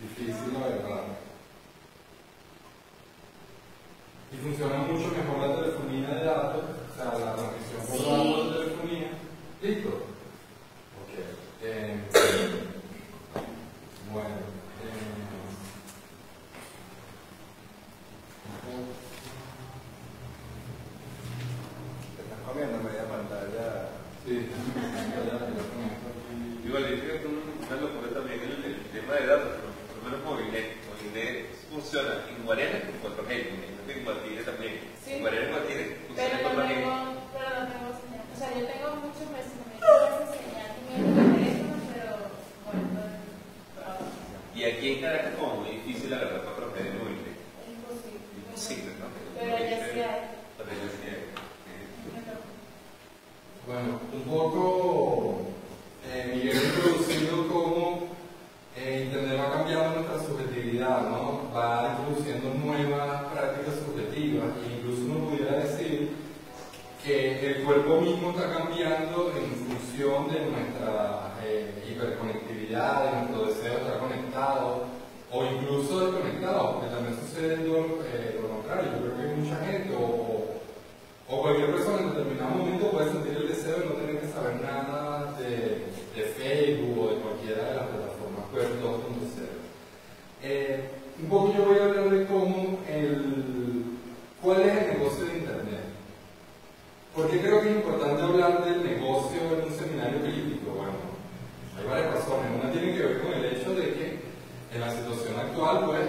Difícil, la verdad. Y funciona mucho mejor la telefonía de datos, o sea, la transmisión por datos de telefonía. ¿Listo? Ok. Bueno. Te estás comiendo media pantalla. Sí. Igual, yo creo que una locura también el tema de datos, pero por lo menos Movilnet funciona en Guarena con 4G, en Guatire también. Sí. En Guarena y Guatire funciona Pero con no 4G. tengo señal. O sea, yo tengo muchos meses que me quedo sin señal en el teléfono, pero bueno, Y aquí en Caracas como muy difícil agarrar 4G de Movilnet. es imposible. Imposible, ¿no? Pero ya sí hay. Pero ya sí hay. Bueno, un poco Miguel ha introducido cómo Internet va cambiando nuestra subjetividad, ¿no? Va introduciendo nuevas prácticas subjetivas e incluso uno pudiera decir que el cuerpo mismo está cambiando en función de nuestra hiperconectividad, de nuestro deseo de estar conectado o incluso desconectado, porque también sucede lo contrario. Yo creo que hay mucha gente o cualquier persona en determinado momento puede sentir el deseo de no tener que saber nada de Facebook o de cualquiera de las plataformas web 2.0. Un poco yo voy a hablar de cuál es el negocio de Internet. ¿Por qué creo que es importante hablar del negocio en un seminario crítico? Bueno, hay varias razones. Una tiene que ver con el hecho de que en la situación actual pues,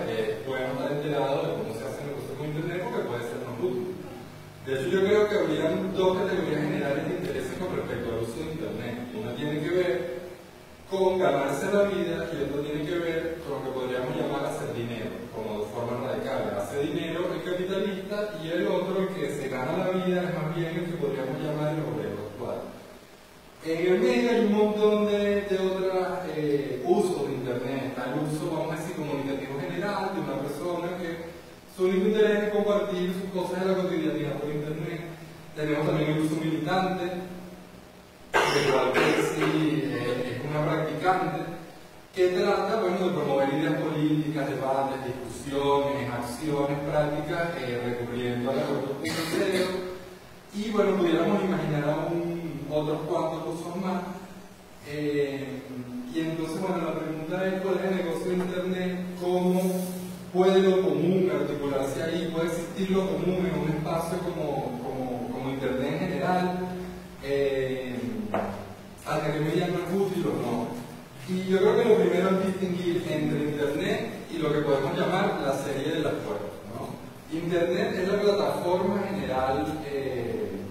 podemos estar enterados de cómo se hace el negocio con Internet porque puede sernos útil. De hecho, yo creo que habrían dos categorías generales de intereses con respecto al uso de Internet. Una tiene que ver con ganarse la vida y otra tiene que ver con lo que podríamos llamar hacer dinero, como de forma radical. Hacer dinero el capitalista y el otro, el que se gana la vida, es más bien el que podríamos llamar el obrero actual. En el medio hay un montón de otros usos de Internet. Está el uso, vamos a decir, comunicativo general de una persona que su único interés es compartir sus cosas de la cotidianidad por Internet. Tenemos también el uso militante, de cual que sí es una practicante, que trata bueno, de promover ideas políticas, debates, discusiones, acciones prácticas, recurriendo a la 4.0. Y bueno, pudiéramos imaginar aún otros cuantos usos más. Y entonces, bueno, la pregunta es cuál es el negocio de Internet, cómo puede lo común articularse ahí, puede existir lo común en un espacio como Internet en general, hasta qué medida no es útil o no. Y yo creo que lo primero es distinguir entre Internet y lo que podemos llamar la serie de las puertas, ¿no? Internet es la plataforma general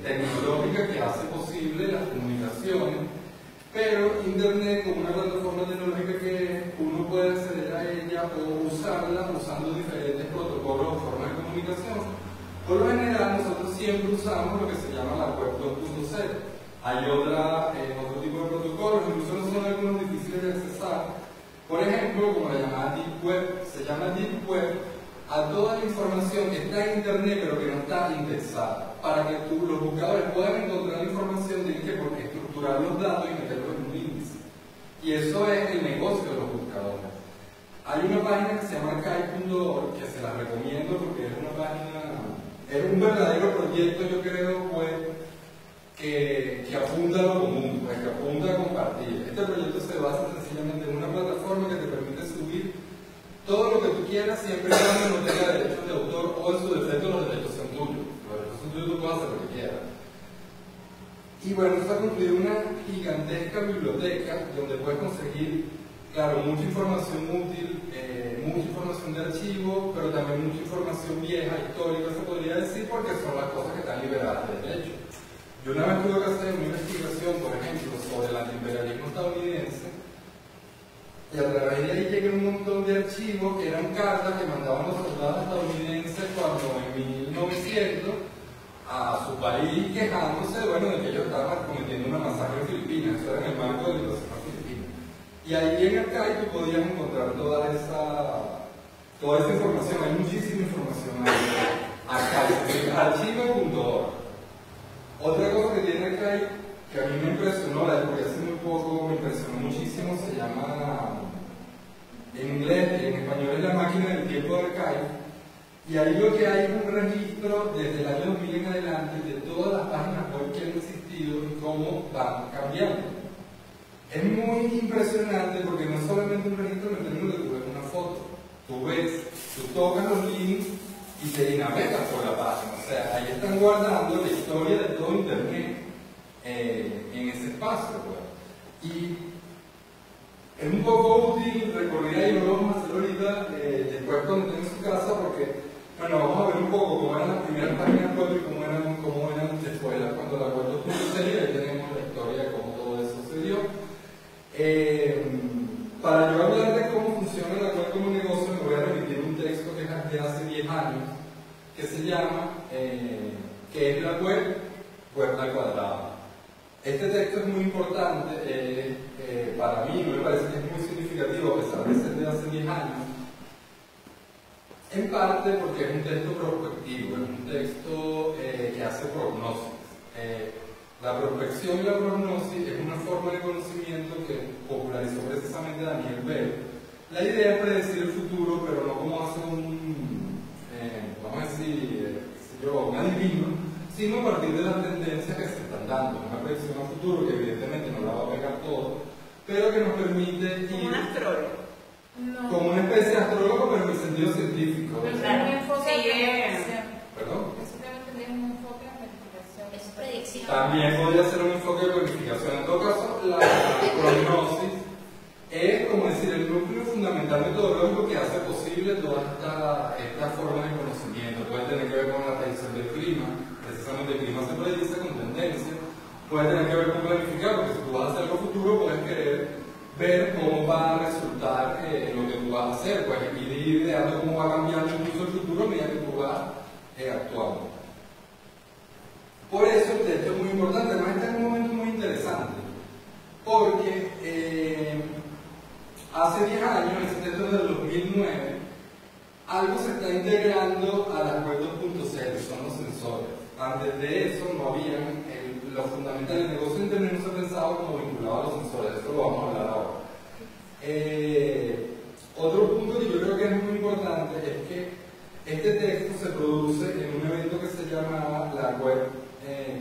tecnológica que hace posible las comunicaciones, pero Internet como una plataforma tecnológica que uno puede acceder a ella o usarla usando diferentes protocolos o formas de comunicación. Por lo general nosotros siempre usamos lo que se llama la web 2.0. Hay otro tipo de protocolos, incluso no son algunos difíciles de accesar. Por ejemplo, como la llamada Deep Web, se llama Deep Web a toda la información que está en Internet pero que no está indexada, para que los buscadores puedan encontrar la información, tienen que estructurar los datos y meterlos en un índice. Y eso es el negocio de los buscadores. Hay una página que se llama archive.org, que se la recomiendo porque es una página, es un verdadero proyecto, yo creo, web que apunta a lo común, pues, que apunta a compartir. Este proyecto se basa sencillamente en una plataforma que te permite subir todo lo que tú quieras, siempre y cuando no tenga derechos de autor o en su defecto los derechos son tuyos. Los derechos son tuyos, tú puedes hacer lo que quieras. Y bueno, esto ha construido una gigantesca biblioteca donde puedes conseguir, claro, mucha información útil, mucha información de archivo, pero también mucha información vieja, histórica, se podría decir, porque son las cosas que están liberadas de derecho. Yo una vez tuve que hacer una investigación, por ejemplo, sobre el antiimperialismo estadounidense, y a través de ahí llegué un montón de archivos que eran cartas que mandaban los soldados estadounidenses cuando en 1900 a su país quejándose, bueno, de que ellos estaban cometiendo una masacre en Filipinas. Eso era en el marco de la invasión a Filipinas. Y ahí en Archive tú podías encontrar toda esa información. Hay muchísima información ahí. Archive.org. Otra cosa que tiene Archive, que a mí me impresionó, la descubrí hace muy poco, me impresionó muchísimo, se llama, en inglés, en Y ahí lo que hay es un registro desde el año 2000 en adelante de todas las páginas web que han existido y cómo van cambiando. Es muy impresionante porque no es solamente un registro en el término de que tú ves una foto, tú tocas los links y te navegas por la página. O sea, ahí están guardando la historia de todo Internet en ese espacio. Pues. Y es un poco útil recorrer ahí, no lo vamos a hacer ahorita, después cuando estén en su casa, porque, bueno, vamos a ver un poco cómo eran las primeras páginas web y cómo eran después, cuando la web 2.0, y ahí tenemos la historia de cómo todo eso se dio. Para yo hablar de cómo funciona la web como negocio, me voy a remitir un texto que es de hace 10 años, que se llama ¿qué es la web? Web al cuadrado. Este texto es muy importante, para mí me parece que es muy significativo, a pesar de ser de hace 10 años, en parte porque es un texto prospectivo, es un texto que hace prognosis. La prospección y la prognosis es una forma de conocimiento que popularizó precisamente Daniel Bell. La idea es predecir el futuro, pero no como hace vamos a decir, un adivino, sino a partir de las tendencias que se están dando. Una predicción a futuro que evidentemente no la va a pegar todo, pero que nos permite ir... ¿Como un astrólogo? No. Como una especie de astrólogo, pero en el sentido científico. Pero Claro. un enfoque Sí, de planificación. ¿Perdón? Eso debe tener un enfoque de planificación. Es predicción. También podría ser un enfoque de planificación. En todo caso, la prognosis es, como decir, el núcleo fundamental metodológico que hace posible toda esta forma de conocimiento. Puede tener que ver con la predicción del clima, precisamente el clima se predice con tendencia. Puede tener que ver con planificar, porque si tú vas a hacer algo futuro, puedes querer ver cómo va a resultar lo que tú vas a hacer, pues ir ideando cómo va cambiando incluso el futuro a medida que tú vas actuando. Por eso el texto es muy importante, además está en un momento muy interesante, porque hace 10 años, ese texto es del 2009, algo se está integrando a la web 2.0, son los sensores. Antes de eso no habían, lo fundamental del negocio de Internet no se pensaba como vinculado a los sensores, de eso lo vamos a hablar ahora. Otro punto que yo creo que es muy importante es que este texto se produce en un evento que se llama la Web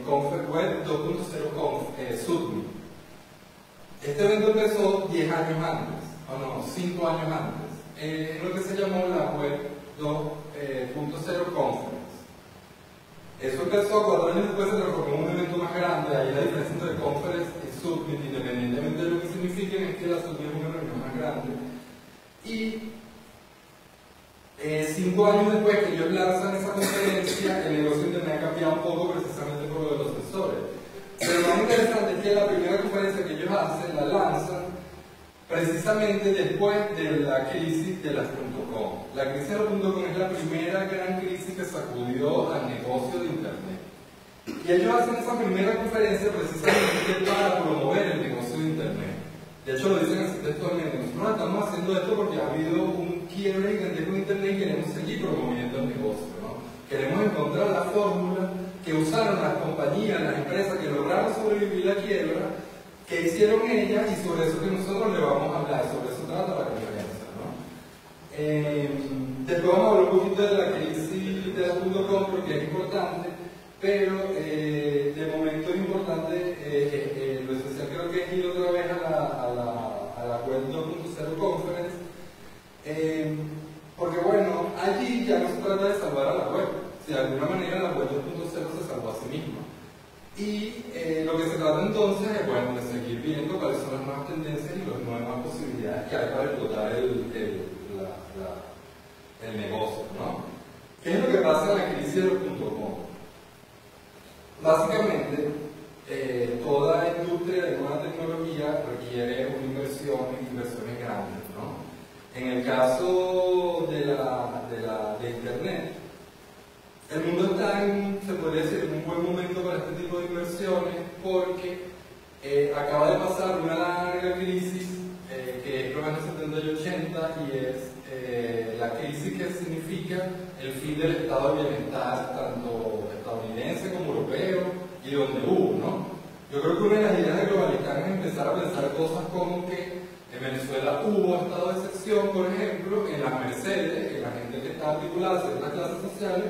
2.0 Conf, Submit. Este evento empezó 10 años antes, o no, 5 años antes, en lo que se llamó la Web 2.0 Conference. Eso empezó 4 años después, se transformó en un evento más grande. Ahí la diferencia entre Conference y Submit, independientemente de lo que signifiquen, es que la Submit es una reunión más grande. Y 5 años después que ellos lanzan esa conferencia, el negocio de Internet ha cambiado un poco precisamente por lo de los sensores. Pero lo más interesante es que la primera conferencia que ellos hacen, la lanzan precisamente después de la crisis de las .com. La crisis de las .com es la primera gran crisis que sacudió al negocio de Internet. Y ellos hacen esa primera conferencia precisamente para promover el negocio de Internet. De hecho lo dicen así textualmente: nosotros estamos haciendo esto porque ha habido un quiebre gigantesco con Internet y queremos seguir promoviendo el negocio, ¿no? Queremos encontrar la fórmula que usaron las compañías, las empresas que lograron sobrevivir la quiebra, que hicieron ellas, y sobre eso que nosotros le vamos a hablar, sobre eso trata la conferencia, ¿no? Después vamos a hablar un poquito de la crisis de las .com porque es importante, pero de momento es importante, lo especial creo que es ir otra vez a la web 2.0 Conference, porque bueno, allí ya no se trata de salvar a la web, de alguna manera la web 2.0 se salvó a sí misma. Y lo que se trata entonces es, bueno, de seguir viendo cuáles son las nuevas tendencias y las nuevas posibilidades que hay para explotar el negocio, ¿no? ¿Qué es lo que pasa en la crisis de los .com? Básicamente, toda industria de nueva tecnología requiere una inversiones grandes, ¿no? En el caso de Internet, el mundo está se podría decir, en un buen momento para este tipo de inversiones porque acaba de pasar una larga crisis que es los años 70 y 80 y es la crisis que significa el fin del estado de bienestar tanto estadounidense como europeo y donde hubo, ¿no? Yo creo que una de las ideas de Globalizar es empezar a pensar cosas como que en Venezuela hubo estado de excepción, por ejemplo, en las Mercedes, que la gente que está estaba articulada a ciertas clases sociales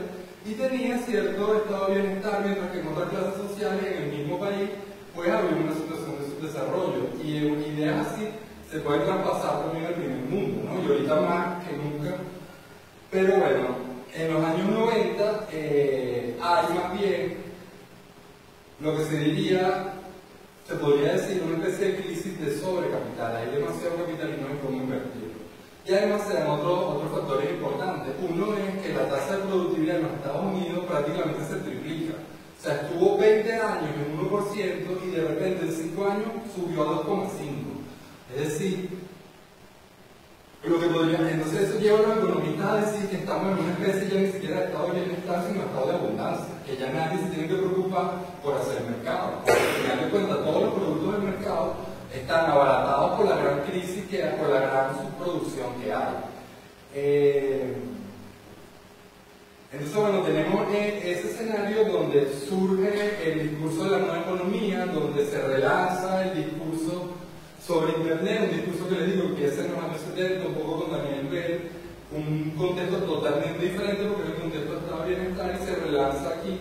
y tenía cierto estado de bienestar, mientras que en otras clases sociales en el mismo país pues había una situación de subdesarrollo. Y ideas así se pueden traspasar también al primer mundo, ¿no? Y ahorita más que nunca. Pero bueno, en los años 90 hay más bien lo que se diría, se podría decir, una especie de crisis de sobrecapital. Hay demasiado capital y no hay cómo invertirlo. Y además se dan otros factores importantes. Uno es que la tasa de productividad en los Estados Unidos prácticamente se triplica. O sea, estuvo 20 años en 1% y de repente en 5 años subió a 2,5%. Es decir, lo que podría, entonces eso lleva a los economistas a decir que estamos en una especie ya ni siquiera de estado de bienestar, sino de estado de abundancia, que ya nadie se tiene que preocupar por hacer mercado. Porque al final de cuentas todos los productos del mercado están abaratados por la gran crisis que hay, por la gran subproducción que hay. Entonces, bueno, tenemos ese escenario donde surge el discurso de la nueva economía, donde se relanza el discurso sobre Internet, un discurso que les digo empieza en los años 70, un poco con Daniel Bell, un contexto totalmente diferente porque es el contexto de estado de bienestar y se relanza aquí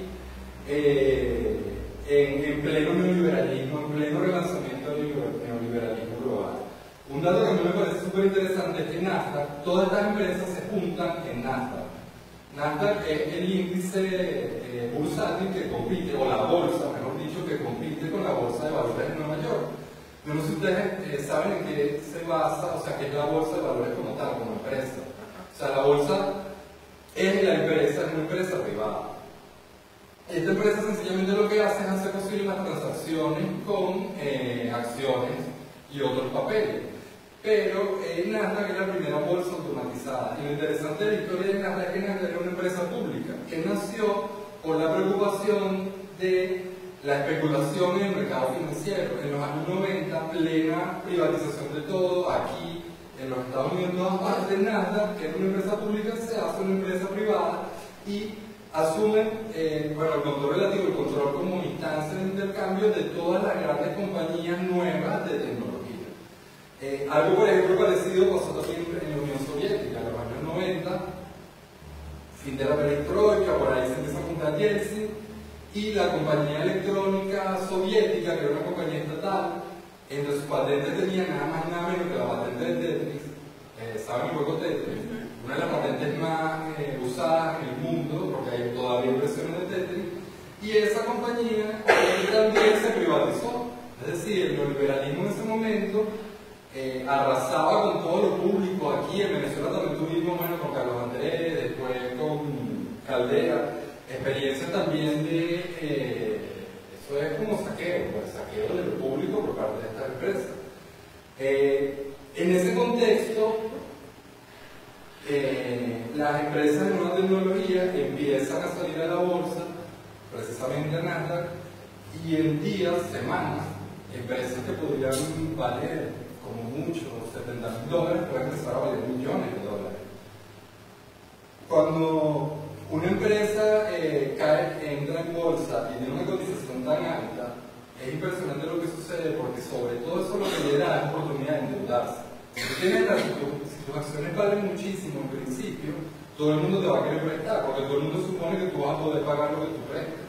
en pleno neoliberalismo, en pleno relanzamiento del neoliberalismo global. Un dato que a mí me parece súper interesante es que Nasdaq, todas estas empresas se juntan en Nasdaq. Nasdaq es el índice bursátil que compite, o la bolsa, mejor dicho, que compite con la bolsa de valores de Nueva York. No sé si ustedes saben en qué se basa, o sea, qué es la bolsa de valores como tal, como empresa. O sea, la bolsa es la empresa, es una empresa privada. Esta empresa sencillamente lo que hace es hacer posible las transacciones con acciones y otros papeles. Pero Nasdaq es la primera bolsa automatizada. Y lo interesante de la historia de Nasdaq es que Nasdaq era una empresa pública que nació por la preocupación de la especulación en el mercado financiero. En los años 90, plena privatización de todo, aquí en los Estados Unidos, en todas partes, Nasdaq, que era una empresa pública, se hace una empresa privada y asumen bueno, el control relativo, el control como instancia de intercambio de todas las grandes compañías nuevas de tecnología. Algo, por ejemplo, parecido pasó también en la Unión Soviética, en los años 90, fin de la perestroika, por ahí se empieza a juntar Yeltsin, y la compañía electrónica soviética, que era una compañía estatal, entre sus patentes tenía nada más y nada menos que la patente de Tetris. ¿Saben el juego Tetris? Una de las patentes más usadas en el mundo, porque hay todavía impresiones de Tetris, y esa compañía también se privatizó. Es decir, el neoliberalismo en ese momento arrasaba con todo lo público. Aquí en Venezuela también tuvimos, bueno, con Carlos Andrés, después con Caldera, experiencias también de eso es como saqueo, pues saqueo de lo público por parte de estas empresas. En ese contexto, las empresas de nueva tecnología empiezan a salir a la bolsa, precisamente a Nasdaq, y en días, semanas, empresas que podrían valer como mucho $70,000 pueden empezar a valer millones de dólares. Cuando una empresa entra en bolsa y tiene una cotización tan alta, es impresionante lo que sucede porque sobre todo eso lo que le da es oportunidad de endeudarse. Si tus acciones valen muchísimo en principio, todo el mundo te va a querer prestar porque todo el mundo supone que tú vas a poder pagar lo que tú prestas.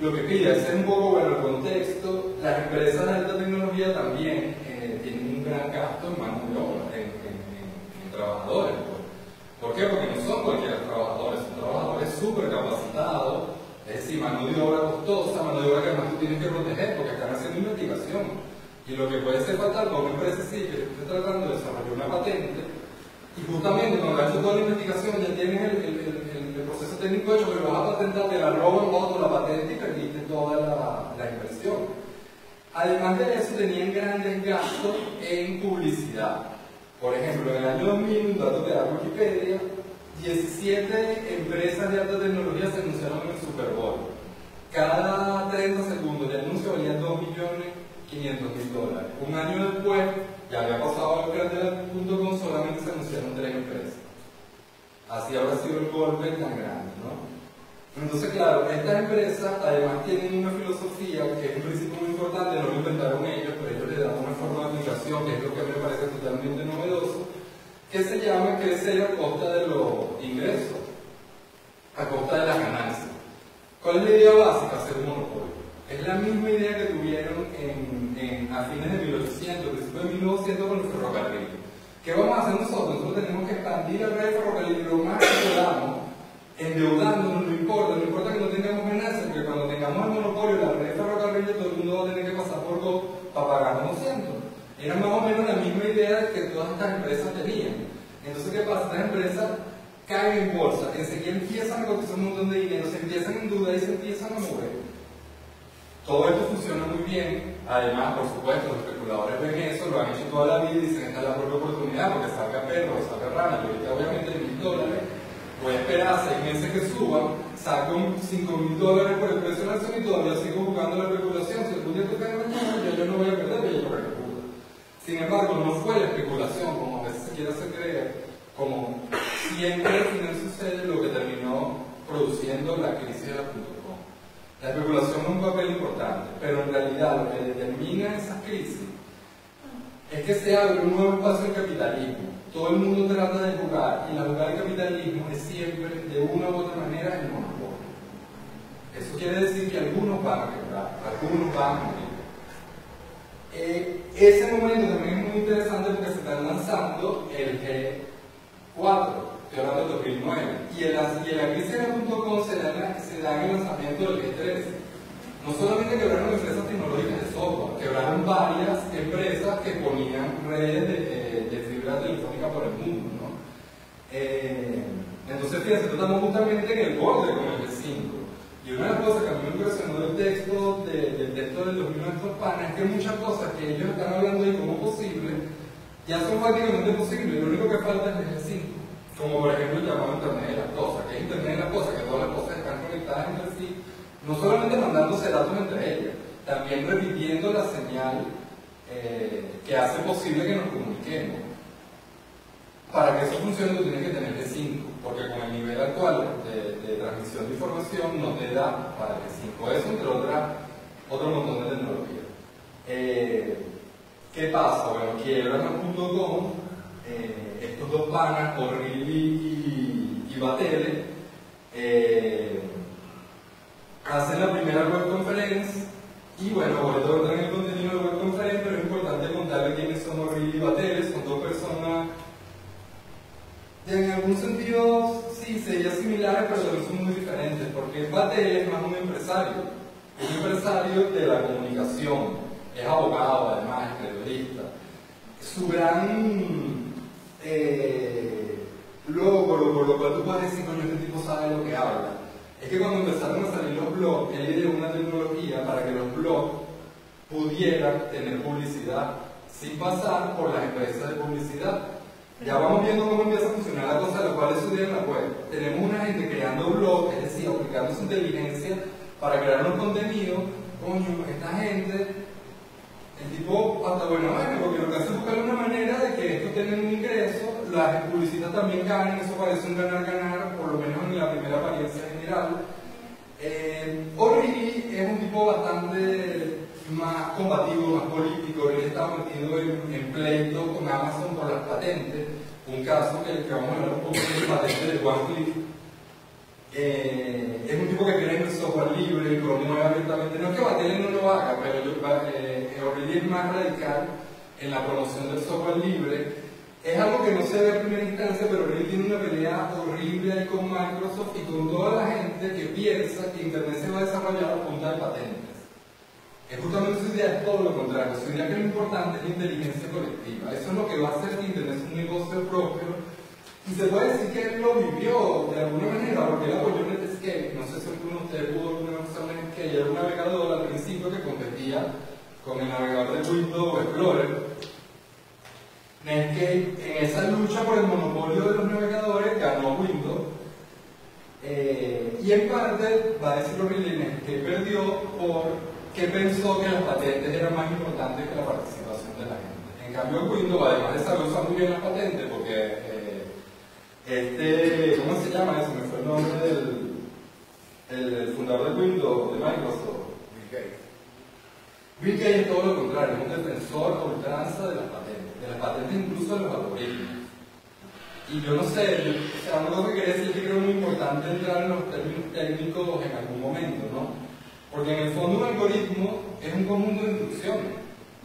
Lo que pide, ese es un poco bueno el contexto. Las empresas de alta tecnología también tienen un gran gasto en mano de obra, en trabajadores. ¿Por qué? Porque no son cualquier trabajadores, son trabajadores súper capacitados, es decir, mano de obra costosa, mano de obra que además tú tienes que proteger porque están haciendo investigación. Y lo que puede ser fatal para una empresa sí que esté tratando de desarrollar una patente, y justamente cuando has hecho toda la investigación ya tienes el proceso técnico hecho, que lo vas a patentar, te la roban otro la patente y perdiste toda la inversión. Además de eso, tenían grandes gastos en publicidad. Por ejemplo, en el año 2000, un dato que da Wikipedia, 17 empresas de alta tecnología se anunciaron en el Super Bowl. Cada 30 segundos de anuncio valía $2.500.000. Un año después, ya había pasado el Candela.com, solamente se anunciaron 3 empresas. Así habrá sido el golpe tan grande, ¿no? Entonces, claro, estas empresas además tienen una filosofía que es un principio muy importante, no lo inventaron ellos, pero ellos le dan una forma de aplicación, que es lo que me parece totalmente novedoso, que se llama crecer a costa de los ingresos, a costa de las ganancias. ¿Cuál es la idea básica? Hacer un monopolio. Es la misma idea que tuvieron a fines de 1800, principios de 1900 con el ferrocarril. ¿Qué vamos a hacer nosotros? Nosotros tenemos que expandir la red de ferrocarril lo más que podamos, endeudándonos, no importa que no tengamos ganancias, porque cuando tengamos el monopolio de la red de ferrocarril, todo el mundo va a tener que pasar por todo para pagarnos cientos. Era más o menos la misma idea que todas estas empresas tenían. Entonces, ¿qué pasa? Estas empresas caen en bolsa, enseguida empiezan a cotizar un montón de dinero, se empiezan a endeudar y se empiezan a mover. Todo esto funciona muy bien. Además, por supuesto, los especuladores ven eso, lo han hecho toda la vida y dicen, esta es la propia oportunidad, porque salga perro, salga rana, yo ahorita obviamente $1.000, voy a esperar 6 meses que suban, saco $5.000 por el precio de la acción y todavía sigo jugando la especulación. Si algún día tú caes en el mundo, yo no voy a perder, pero yo recuperé. Sin embargo, no fue la especulación, como a veces se quiere hacer creer, como siempre al final sucede lo que terminó produciendo la crisis de la .com. La especulación es un papel importante, pero en realidad lo que determina esas crisis es que se abre un nuevo espacio del capitalismo. Todo el mundo trata de jugar, y la jugada del capitalismo es siempre, de una u otra manera, el monopolio. Eso quiere decir que algunos van a quebrar, algunos van a morir. Ese momento también es muy interesante porque se están lanzando el G4, estoy hablando del 2009, y en la crisis de la .com se da el lanzamiento del G13. No solamente quebraron empresas tecnológicas de software, quebraron varias empresas que ponían redes de fibra telefónica por el mundo, ¿no? Entonces, fíjense, estamos justamente en el borde con el G5. Y una de las cosas que a mí me impresionó del texto del 2009 de estos panas es que muchas cosas que ellos están hablando ahí como posible ya son prácticamente posibles. Lo único que falta es el G5. Como por ejemplo el llamado Internet de las cosas, que es Internet de las cosas, que todas las cosas están conectadas entre sí, no solamente mandándose datos entre ellas, también repitiendo la señal que hace posible que nos comuniquemos. Para que eso funcione tú tienes que tener G5, porque con el nivel actual de transmisión de información no te da para el G5. Eso entre otro montón de tecnologías. ¿Qué pasa? Bueno, quiebran a .com, estos dos panas, O'Reilly y Batele, hacen la primera web conference y bueno, ahorita voy a entrar en el contenido de la web conference, pero es importante contarle quiénes son O'Reilly y Batele. Son dos personas en algún sentido sí serían similares, pero también son muy diferentes, porque Batele es más un empresario de la comunicación, es abogado además, es periodista. Su gran logro, por lo cual tú puedes decir, coño, este tipo sabe lo que habla, es que cuando empezaron a salir los blogs, él ideó una tecnología para que los blogs pudieran tener publicidad sin pasar por las empresas de publicidad. Ya vamos viendo cómo empieza a funcionar la cosa, lo cual estudia en la web. Tenemos una gente creando blogs, es decir, aplicando su inteligencia para crear un contenido. Coño, esta gente, el tipo hasta buena mano, porque lo que hace es buscar una manera de que esto tenga un ingreso, las publicidades también ganan, eso parece un ganar-ganar, por lo menos en la primera apariencia general. O'Reilly es un tipo bastante más combativo, más político. Él estaba metido en pleito con Amazon por las patentes, un caso que vamos a hablar un poco de la patente de OneClick. Es un tipo que cree en el software libre y promueve abiertamente. No es que Batele no lo haga, pero O'Reilly es más radical en la promoción del software libre. Es algo que no se ve a primera instancia, pero O'Reilly tiene una pelea horrible ahí con Microsoft y con toda la gente que piensa que Internet se va a desarrollar a punta de patentes. Es justamente su idea, es todo lo contrario. Su idea que lo importante es la inteligencia colectiva. Eso es lo que va a hacer que Internet es un negocio propio. Y se puede decir que él lo vivió de alguna manera, porque él apoyó Netscape. No sé si alguno de ustedes pudo alguna vez usar Netscape. Era un navegador al principio que competía con el navegador de Windows Explorer. Netscape, en esa lucha por el monopolio de los navegadores, ganó Windows. Y en parte, va a decir O'Reilly, Netscape perdió porque pensó que las patentes eran más importantes que la participación de la gente. En cambio, Windows, además de saber usar muy bien las patentes, porque ¿cómo se llama eso? Me fue el nombre del fundador de Windows, de Microsoft. Bill Gates es todo lo contrario, es un defensor a ultranza de las patentes incluso de los algoritmos. Y yo no sé, o sea, una cosa que quería decir es que creo muy importante entrar en los términos técnicos en algún momento, ¿no? Porque en el fondo un algoritmo es un conjunto de instrucciones.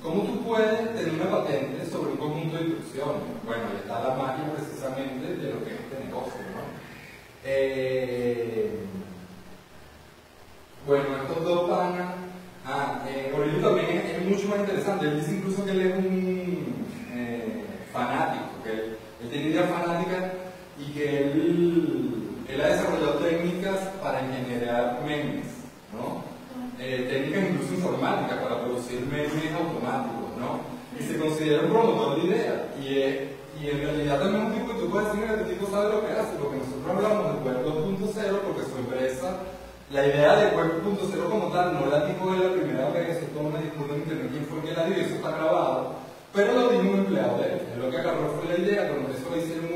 ¿Cómo tú puedes tener una patente sobre un conjunto de instrucciones? Bueno, ahí está la magia precisamente de lo que es este negocio, ¿no? Bueno, estos dos panas, Aurelio también es mucho más interesante. Él dice incluso que él es un fanático, que él tiene ideas fanáticas y que él ha desarrollado técnicas para generar memes, ¿no? Técnicas incluso informáticas para producir memes automáticos, ¿no? Y se considera un promotor de ideas. Y en realidad también es un tipo que tú puedes decir que este tipo sabe lo que hace, porque nosotros hablamos de Web 2.0 porque su empresa, la idea de Web 2.0 como tal, no la dijo de la primera vez, eso es toda una disputa en internet, quién fue el que la dio, y eso está grabado, pero lo dijo un empleado de él. Él lo que agarró fue la idea, cuando eso le hicieron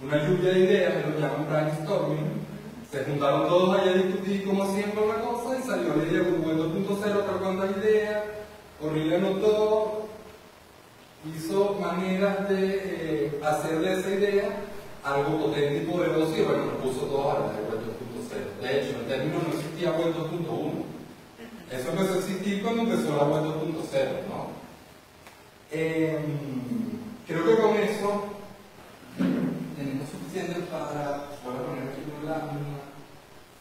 una lluvia de ideas, él lo llaman brainstorming. Se juntaron todos allá a discutir cómo hacían con la cosa y salió la idea de Web 2.0, otra cuanta idea. Aurelio anotó, hizo maneras de hacer de esa idea algo potente y poderoso y bueno, lo puso todo a la de Web 2.0. De hecho, en términos no existía Web 2.1. Eso empezó a existir cuando empezó la Web 2.0, ¿no? Creo que con eso tenemos suficiente para, voy a poner aquí una lámina,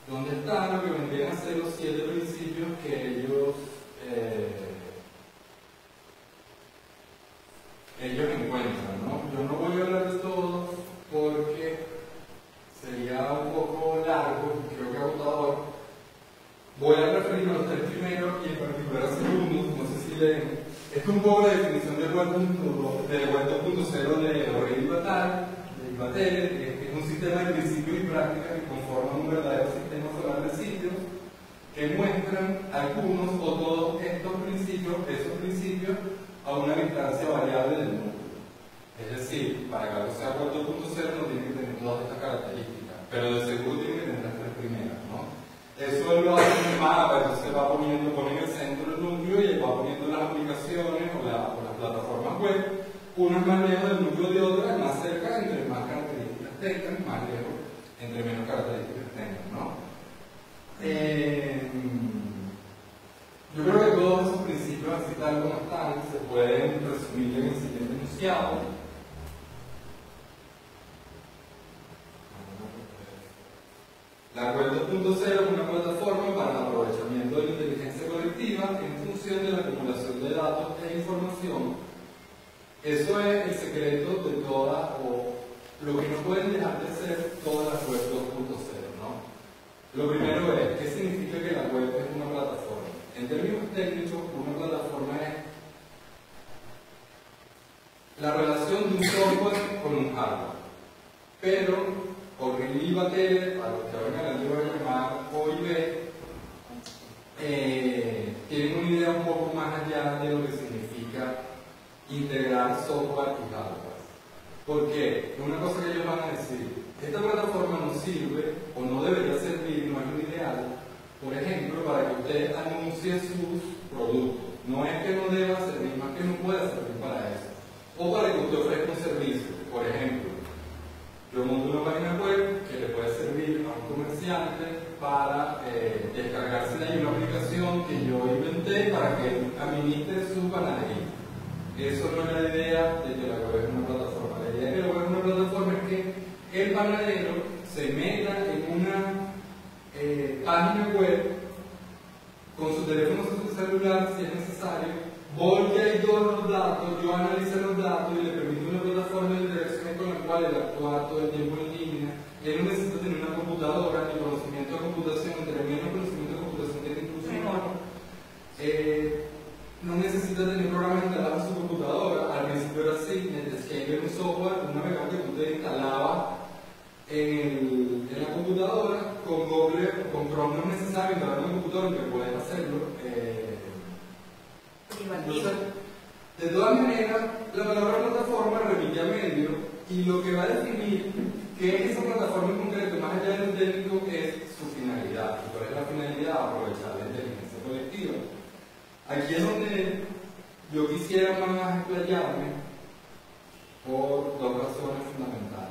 donde están lo que vendrían a ser los 7 principios que ellos encuentran, ¿no? Yo no voy a hablar de todos porque sería un poco largo y creo que agotador. Voy a referirme a los 3 primeros y en particular al segundo, no sé si leen. Esto es un poco la definición de Web 2.0 de Aurelio Vatele, que es un sistema de principios y prácticas que conforman un verdadero sistema solar de sitios que muestran algunos o todos estos principios, esos principios, a una distancia variable del núcleo. Es decir, para que algo sea Web 2.0 no tiene que tener todas estas características, pero de seguro tiene que tener las 3 primeras, ¿no? Eso él lo hace en un mapa, entonces va pone en el centro el núcleo y él va poniendo las aplicaciones o las plataformas web, unas más lejos del núcleo de otras, más cerca, entre más características tengan, más lejos, entre menos características tengan, ¿no? Yo creo que todos esos principios, así tal como están, se pueden resumir en el siguiente enunciado. La Web 2.0 es una plataforma para el aprovechamiento de la inteligencia colectiva en función de la acumulación de datos e información. Eso es el secreto de todas, o lo que no pueden dejar de ser todas las Web 2.0, ¿no? Lo primero es, ¿qué significa que la web es una plataforma? En términos técnicos, una plataforma es la relación de un software con un hardware. Pero, Aurelio y Vatele, para los que hablan el libro de llamar OIB, tienen una idea un poco más allá de lo que significa integrar software y hardware. ¿Por qué? Una cosa que ellos van a decir, esta plataforma no sirve o no debería servir, no es lo ideal, por ejemplo, para que usted anuncie sus productos. No es que no deba servir, más que no pueda servir para eso. O para que usted ofrezca un servicio. Por ejemplo, yo monto una página web que le puede servir a un comerciante para descargarse de ahí una aplicación que yo inventé para que administre su panadería. Eso no es la idea de que la web es una plataforma. La idea de que la web es una plataforma es que el panadero se meta en una página web con su teléfono celular, si es necesario, volque ahí todos los datos, yo analice los datos y le permito una plataforma de interacción con la cual él actúa todo el tiempo en línea. Él no necesita tener una computadora, ni conocimiento de computación, entre menos conocimiento de computación tiene incluso mejor. No necesita tener programas instalados en su computadora. Al principio era así, Netscape era un software, un navegador que usted instalaba en la computadora, con Google, con Chrome no es necesario instalar en la computadora, aunque puedes hacerlo. Entonces, de todas maneras, la palabra plataforma remite a medio, y lo que va a definir qué es esa plataforma en concreto, más allá de lo técnico, es su finalidad. ¿Y cuál es la finalidad? Aprovechar la inteligencia colectiva. Aquí es donde yo quisiera más explayarme por 2 razones fundamentales.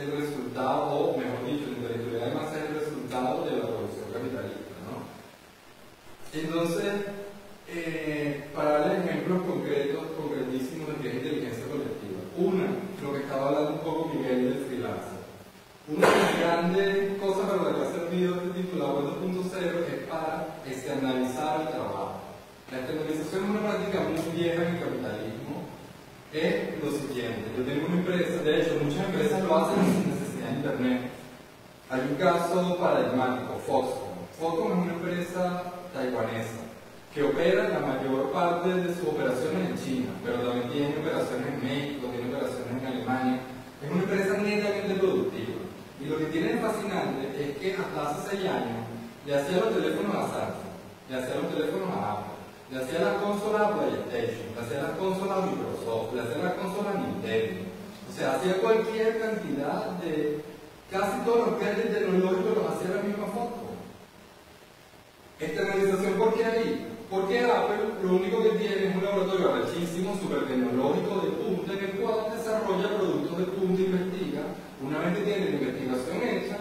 el resultado, o mejor dicho, la intelectualidad de masa es el resultado de la revolución capitalista, ¿no? Entonces, para darles ejemplos concretísimos de qué es inteligencia colectiva. Una, lo que estaba hablando un poco Miguel del freelancer. Una de las grandes cosas para las que ha servido este título, la web 2.0, es para externalizar el trabajo. La externalización es una práctica muy vieja en el capitalismo. Es lo siguiente: yo tengo una empresa, de hecho muchas empresas lo hacen sin necesidad de internet. Hay un caso paradigmático, Foxconn. Foxconn es una empresa taiwanesa que opera la mayor parte de sus operaciones en China, pero también tiene operaciones en México, tiene operaciones en Alemania. Es una empresa netamente productiva. Y lo que tiene de fascinante es que hasta hace 6 años le hacía los teléfonos a Samsung, le hacía los teléfonos a Apple, le hacía las consolas a PlayStation, le hacía las consolas a Microsoft, le hacía las consolas a Nintendo. O sea, hacía cualquier cantidad de... Casi todos los gadgets tecnológicos los hacía la misma Foxconn. Externalización, ¿por qué ahí? Porque Apple lo único que tiene es un laboratorio arrechísimo, súper tecnológico de punta, en el cual desarrolla productos de punta e investiga. Una vez que tiene la investigación hecha,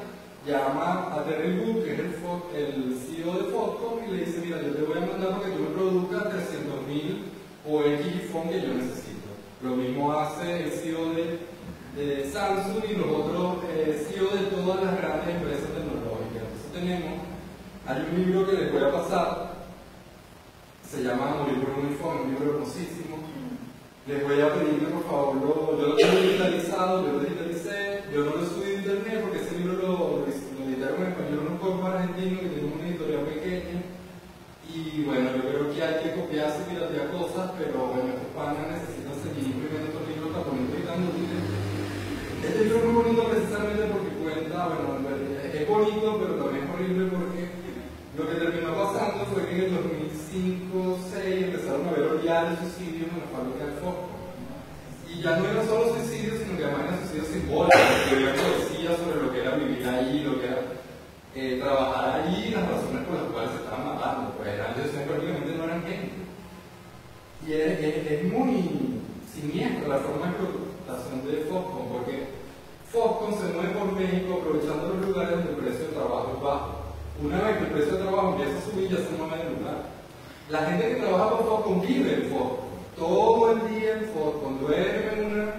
llama a Terry Wood, que es el CEO de Foxconn, y le dice: mira, yo te voy a mandar porque tú me produzcas 300.000 o X phone que yo necesito. Lo mismo hace el CEO de Samsung y los otros CEO de todas las grandes empresas tecnológicas. Entonces hay un libro que les voy a pasar, se llama Morir por un iPhone, un libro hermosísimo. Les voy a pedir que por favor yo lo tengo digitalizado, yo lo digitalicé, yo no lo subí a internet porque ese libro lo editaron en español unos compas argentinos que tienen una editorial pequeña. Y bueno, yo creo que hay que copiarse y piratear cosas, pero bueno, estos panas necesitan seguir imprimiendo estos libros para poner editando. Este libro es muy bonito precisamente porque cuenta, bueno, es bonito, pero también es horrible porque lo que terminó pasando fue que en el 2005-2006 empezaron a haber oleadas de suicidios en la fábrica de Foxconn. Y ya no eran solo suicidios, sino que además eran suicidios simbólicos, que había poesía sobre lo que era vivir ahí, lo que era trabajar allí, las razones por las cuales se estaban matando. Pues eran decisiones prácticamente no eran gente. Y es muy siniestra la forma de explotación de Foxconn, porque Foxconn se mueve por México aprovechando los lugares donde el precio de trabajo es bajo. Una vez que el precio de trabajo empieza a subir, ya se mueve de lugar. La gente que trabaja por Foxconn vive en Foxconn, todo el día en Foxconn, duerme en unas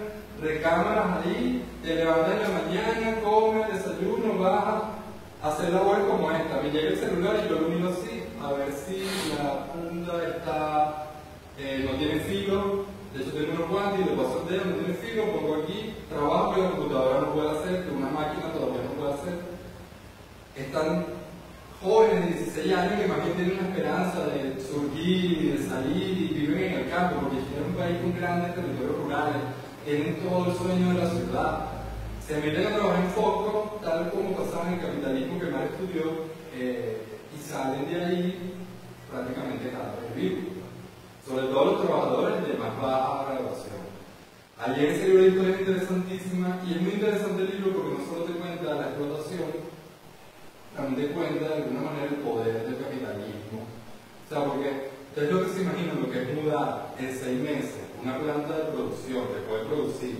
recámaras ahí, te levantas en la mañana, comes, desayuno, bajas, hacer labores como esta. Me llega el celular y yo lo miro así, a ver si la punta está, no tiene filo. De hecho tengo unos guantes y le paso el dedo, no tiene filo, pongo aquí, trabajo que la computadora no puede hacer, que una máquina todavía no puede hacer. Están jóvenes de 16 años que más bien tienen una esperanza de surgir y de salir y viven en el campo, porque Chile es un país con grandes territorios rurales, tienen todo el sueño de la ciudad. Se meten a trabajar en Foxconn, tal como pasaba en el capitalismo que Marx estudió, y salen de ahí prácticamente cada vez vivos. Sobre todo los trabajadores de más baja graduación. Allí en ese libro hay historias interesantísimas, y es muy interesante el libro porque no solo te cuenta la explotación, también te cuenta de alguna manera el poder del capitalismo. O sea, porque ustedes lo que se imaginan, lo que es mudar en 6 meses una planta de producción que puede producir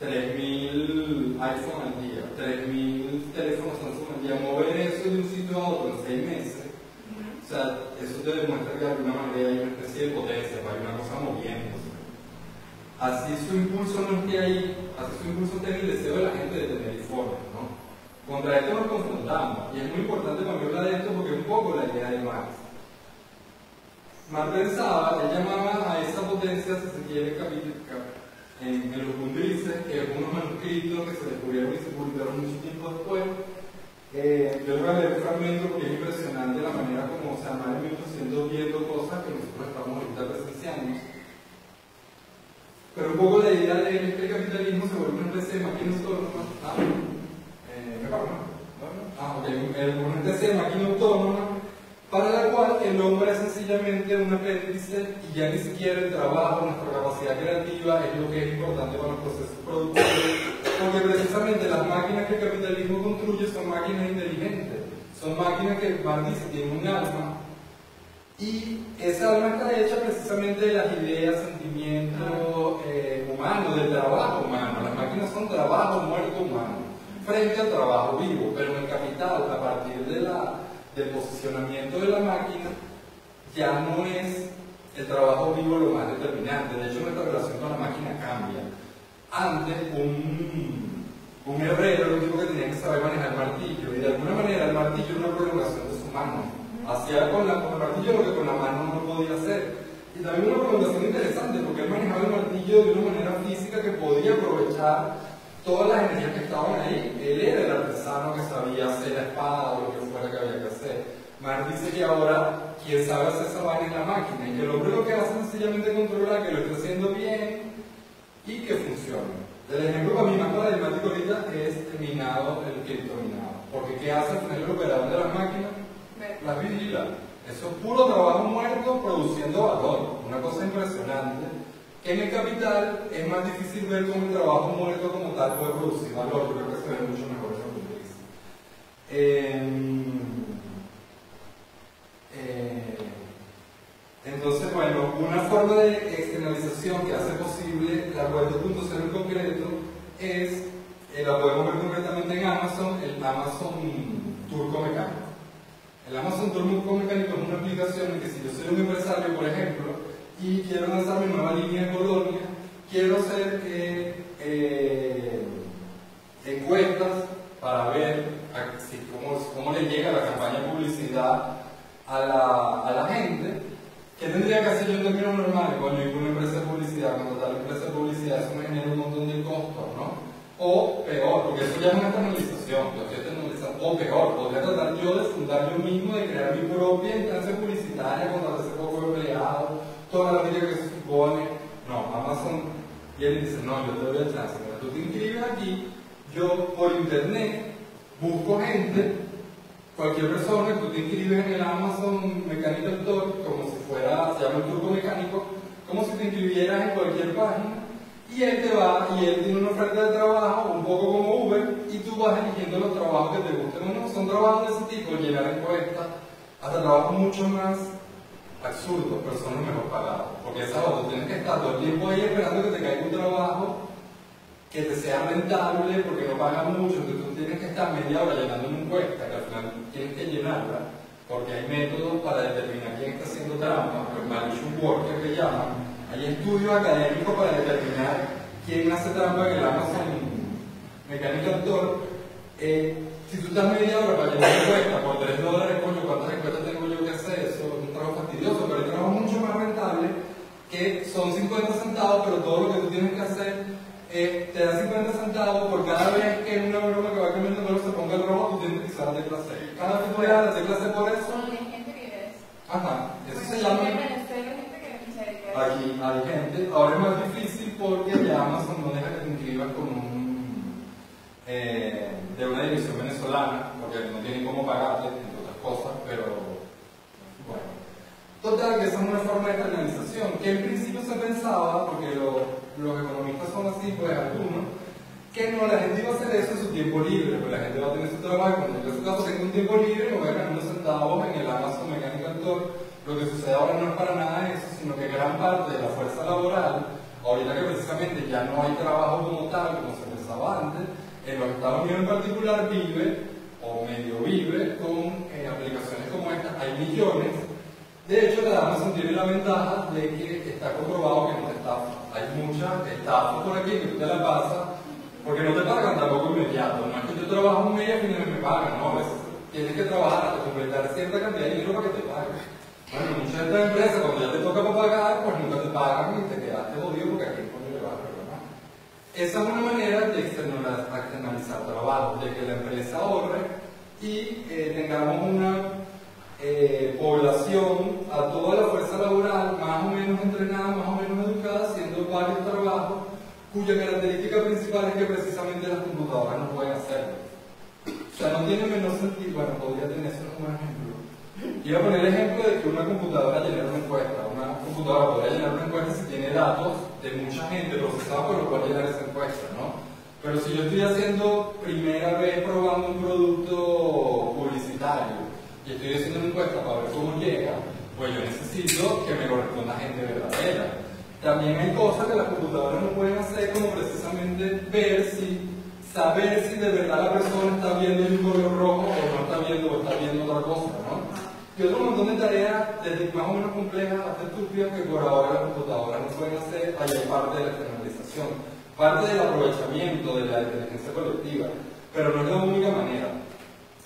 3.000 iPhone al día, 3.000 teléfonos Samsung al día, mover eso de un sitio a otro en 6 meses. O sea, eso te demuestra que de alguna manera hay una especie de potencia, hay una cosa moviéndose. Así su impulso no esté ahí, así su impulso esté en el deseo de la gente de tener informes, ¿no? Contra esto nos confrontamos, y es muy importante cuando habla de esto porque es un poco la idea de Marx. Marx pensaba, él llamaba a esa potencia, si se quiere, en los Bundices, que es unos manuscritos que se descubrieron y se publicaron mucho tiempo después. Yo les voy a leer un fragmento porque es impresionante la manera como se ama en 1800 viendo cosas que nosotros estamos ahorita presenciando. Pero un poco la idea de que el capitalismo se vuelve una especie de máquina autónoma. Una especie de máquina autónoma para la cual el hombre es sencillamente un apéndice y ya ni siquiera el trabajo, nuestra capacidad creativa es lo que es importante para los procesos productivos, porque precisamente las máquinas que el capitalismo construye son máquinas inteligentes, son máquinas que Marx dice tienen un alma, y esa alma está hecha precisamente de las ideas, sentimientos humanos, del trabajo humano. Las máquinas son trabajo muerto humano. frente al trabajo vivo, pero en el capital, a partir del posicionamiento de la máquina, ya no es el trabajo vivo lo más determinante. De hecho, nuestra relación con la máquina cambia. Antes, un herrero era un tipo que tenía que saber manejar el martillo, y de alguna manera el martillo era una prolongación de su mano. Hacía con el martillo lo que con la mano no podía hacer. Y también una prolongación interesante, porque él manejaba el martillo de una manera física que podía aprovechar todas las energías que estaban ahí. Él era el artesano que sabía hacer la espada o lo que fuera que había que hacer. Marx dice que ahora quien sabe hacer esa vaina es la máquina, y que el hombre lo que hace es sencillamente controlar que lo esté haciendo bien y que funcione. El ejemplo para mí más paradigmático ahorita es el minado, el criptominado. Porque ¿qué hace al final el operador de las máquinas? Las vigila. Eso es puro trabajo muerto produciendo valor. Una cosa impresionante. En el capital es más difícil ver cómo el trabajo muerto como tal puede producir valor. Yo creo que se ve mucho mejor eso que dice. Entonces, bueno, una forma de externalización que hace posible la web 2.0 en concreto es, la podemos ver concretamente en Amazon, el Amazon Turco Mecánico. El Amazon Turco Mecánico es una aplicación en que si yo soy un empresario, por ejemplo, y quiero lanzar mi nueva línea de colonia, quiero hacer encuestas para ver cómo le llega la campaña de publicidad a la gente. ¿Qué tendría que hacer yo en términos normales? Bueno, yo una empresa de publicidad, cuando tal empresa de publicidad, eso me genera un montón de costos, ¿no? O peor, porque eso ya es una externalización, o peor, podría tratar yo de fundar yo mismo, de crear mi propia instancia publicitaria, contratar ese poco de empleados, toda la vida que se supone. No, Amazon viene y dice, no, yo te doy el chance, mira, tú te inscribes aquí, yo por internet busco gente. Cualquier persona que tú te inscribes en el Amazon Mechanical Turk, como si fuera, se llama el turco mecánico, como si te inscribieras en cualquier página, y él te va, y él tiene una oferta de trabajo, un poco como Uber, y tú vas eligiendo los trabajos que te gusten o no. Son trabajos de ese tipo, llenar encuestas, hasta trabajos mucho más absurdos, pero son los mejor pagados. Porque tú tienes que estar todo el tiempo ahí esperando que te caiga un trabajo que te sea rentable, porque no pagan mucho, entonces tú tienes que estar media hora llenando una encuesta, que al final tienes que llenarla, porque hay métodos para determinar quién está haciendo trampa, el malicious worker que llaman. Hay estudios académicos para determinar quién hace trampa en el Amazon Mechanical Turk. Si tú estás media hora para llenar una encuesta por $3, coño, ¿cuántas encuestas tengo yo que hacer? Eso es un trabajo fastidioso, pero hay trabajo mucho más rentable, que son 50 centavos, pero todo lo que tú tienes que hacer te da 50 centavos por cada vez que en una broma que va cambiando el color se ponga el rojo, tú tienes que usar la tecla C. Cada vez que tú le das la tecla C por eso. Ajá, eso se llama. Aquí hay gente. Ahora es más difícil porque ya Amazon no deja que te inscribas con de una división venezolana, porque no tienen cómo pagarte, entre otras cosas, pero bueno. Total, que esa es una forma de externalización, que en principio se pensaba, porque los economistas son así, pues algunos, que no, la gente iba a hacer eso en su tiempo libre, pues la gente va a tener su trabajo, cuando yo en su caso tengo un tiempo libre, me voy a ganar unos centavos en el Amazon Mechanical Turk. Lo que sucede ahora no es para nada eso, sino que gran parte de la fuerza laboral, ahorita que precisamente ya no hay trabajo como tal, como se pensaba antes, en los Estados Unidos en particular vive, o medio vive, con aplicaciones como esta. Hay millones. De hecho, la Amazon tiene la ventaja de que está comprobado que no te estafa. Hay muchas estafas por aquí que tú te la pasas, porque no te pagan tampoco inmediato. No es que yo trabajo un mes y al final me pagan, no. Tienes que trabajar hasta completar cierta cantidad de dinero para que te paguen. Bueno, muchas de estas empresas, cuando ya te toca para pagar, pues nunca te pagan y te quedaste jodido porque aquí no le vas a reclamar. Esa es una manera de externalizar trabajo, de que la empresa ahorre y tengamos una población, a toda la fuerza laboral más o menos entrenada, más o menos educada, haciendo varios trabajos cuya característica principal es que precisamente las computadoras no pueden hacerlo. O sea, no tiene menor sentido. Bueno, podría tener eso como ejemplo. Iba a poner el ejemplo de que una computadora llenar una encuesta. Una computadora podría llenar una encuesta si tiene datos de mucha gente procesados por lo cual llenar esa encuesta, ¿no? Pero si yo estoy haciendo primera vez probando un producto publicitario y estoy haciendo una encuesta para ver cómo llega, pues yo necesito que me corresponda gente verdadera. También hay cosas que las computadoras no pueden hacer, como precisamente ver si saber si de verdad la persona está viendo un color rojo o no está viendo o está viendo otra cosa, ¿no? Y otro montón de tareas, desde más o menos complejas hasta estúpidas, que por ahora las computadoras no pueden hacer, ahí hay parte de la externalización, parte del aprovechamiento de la inteligencia colectiva, pero no es la única manera.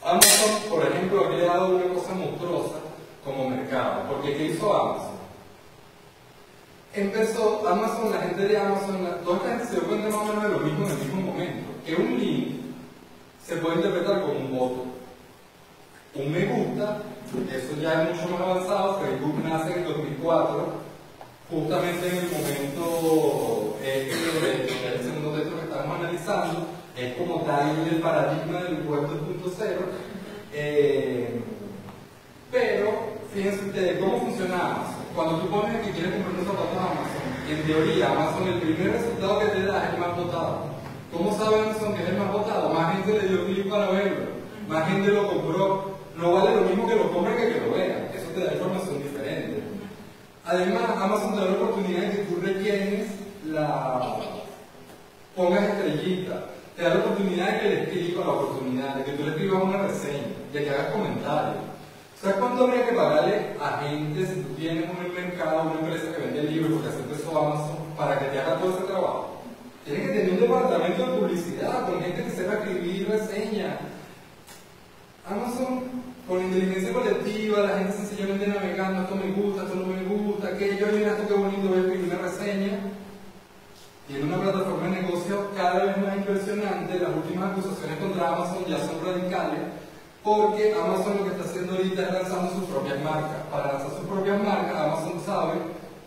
Amazon, por ejemplo, ha creado una cosa monstruosa como mercado, porque ¿qué hizo Amazon? Empezó Amazon, la gente de Amazon, toda esta gente se dio cuenta más o menos de lo mismo en el mismo momento, que un link se puede interpretar como un voto. Un me gusta, eso ya es mucho más avanzado. Facebook nace en el 2004, justamente en el momento del segundo texto que estamos analizando, es como tal el paradigma del web 2.0. Pero fíjense ustedes cómo funciona Amazon. Cuando tú pones que quieres comprar un zapato a Amazon, en teoría Amazon el primer resultado que te da es el más votado. ¿Cómo sabe Amazon que es el más votado? Más gente le dio clic para verlo, más gente lo compró. No vale lo mismo que lo compre que lo vea. Eso te da información diferente. Además, Amazon te da la oportunidad de que tú rellenes pongas estrellita. Te da la oportunidad de que le escribas la oportunidad, de que tú le escribas una reseña, de que hagas comentarios. ¿Sabes cuánto habría que pagarle a gente si tú tienes un mercado, una empresa que vende libros, porque así empezó Amazon, para que te haga todo ese trabajo? Tienes que tener un departamento de publicidad con gente que sepa escribir reseñas. Amazon, con inteligencia colectiva, la gente sencillamente navegando, esto me gusta, esto no me gusta, aquello, mira esto qué bonito, voy a escribir una reseña. Tiene una plataforma de negocio cada vez más impresionante. Las últimas acusaciones contra Amazon ya son radicales, porque Amazon lo que está haciendo ahorita es lanzando sus propias marcas. Para lanzar sus propias marcas, Amazon sabe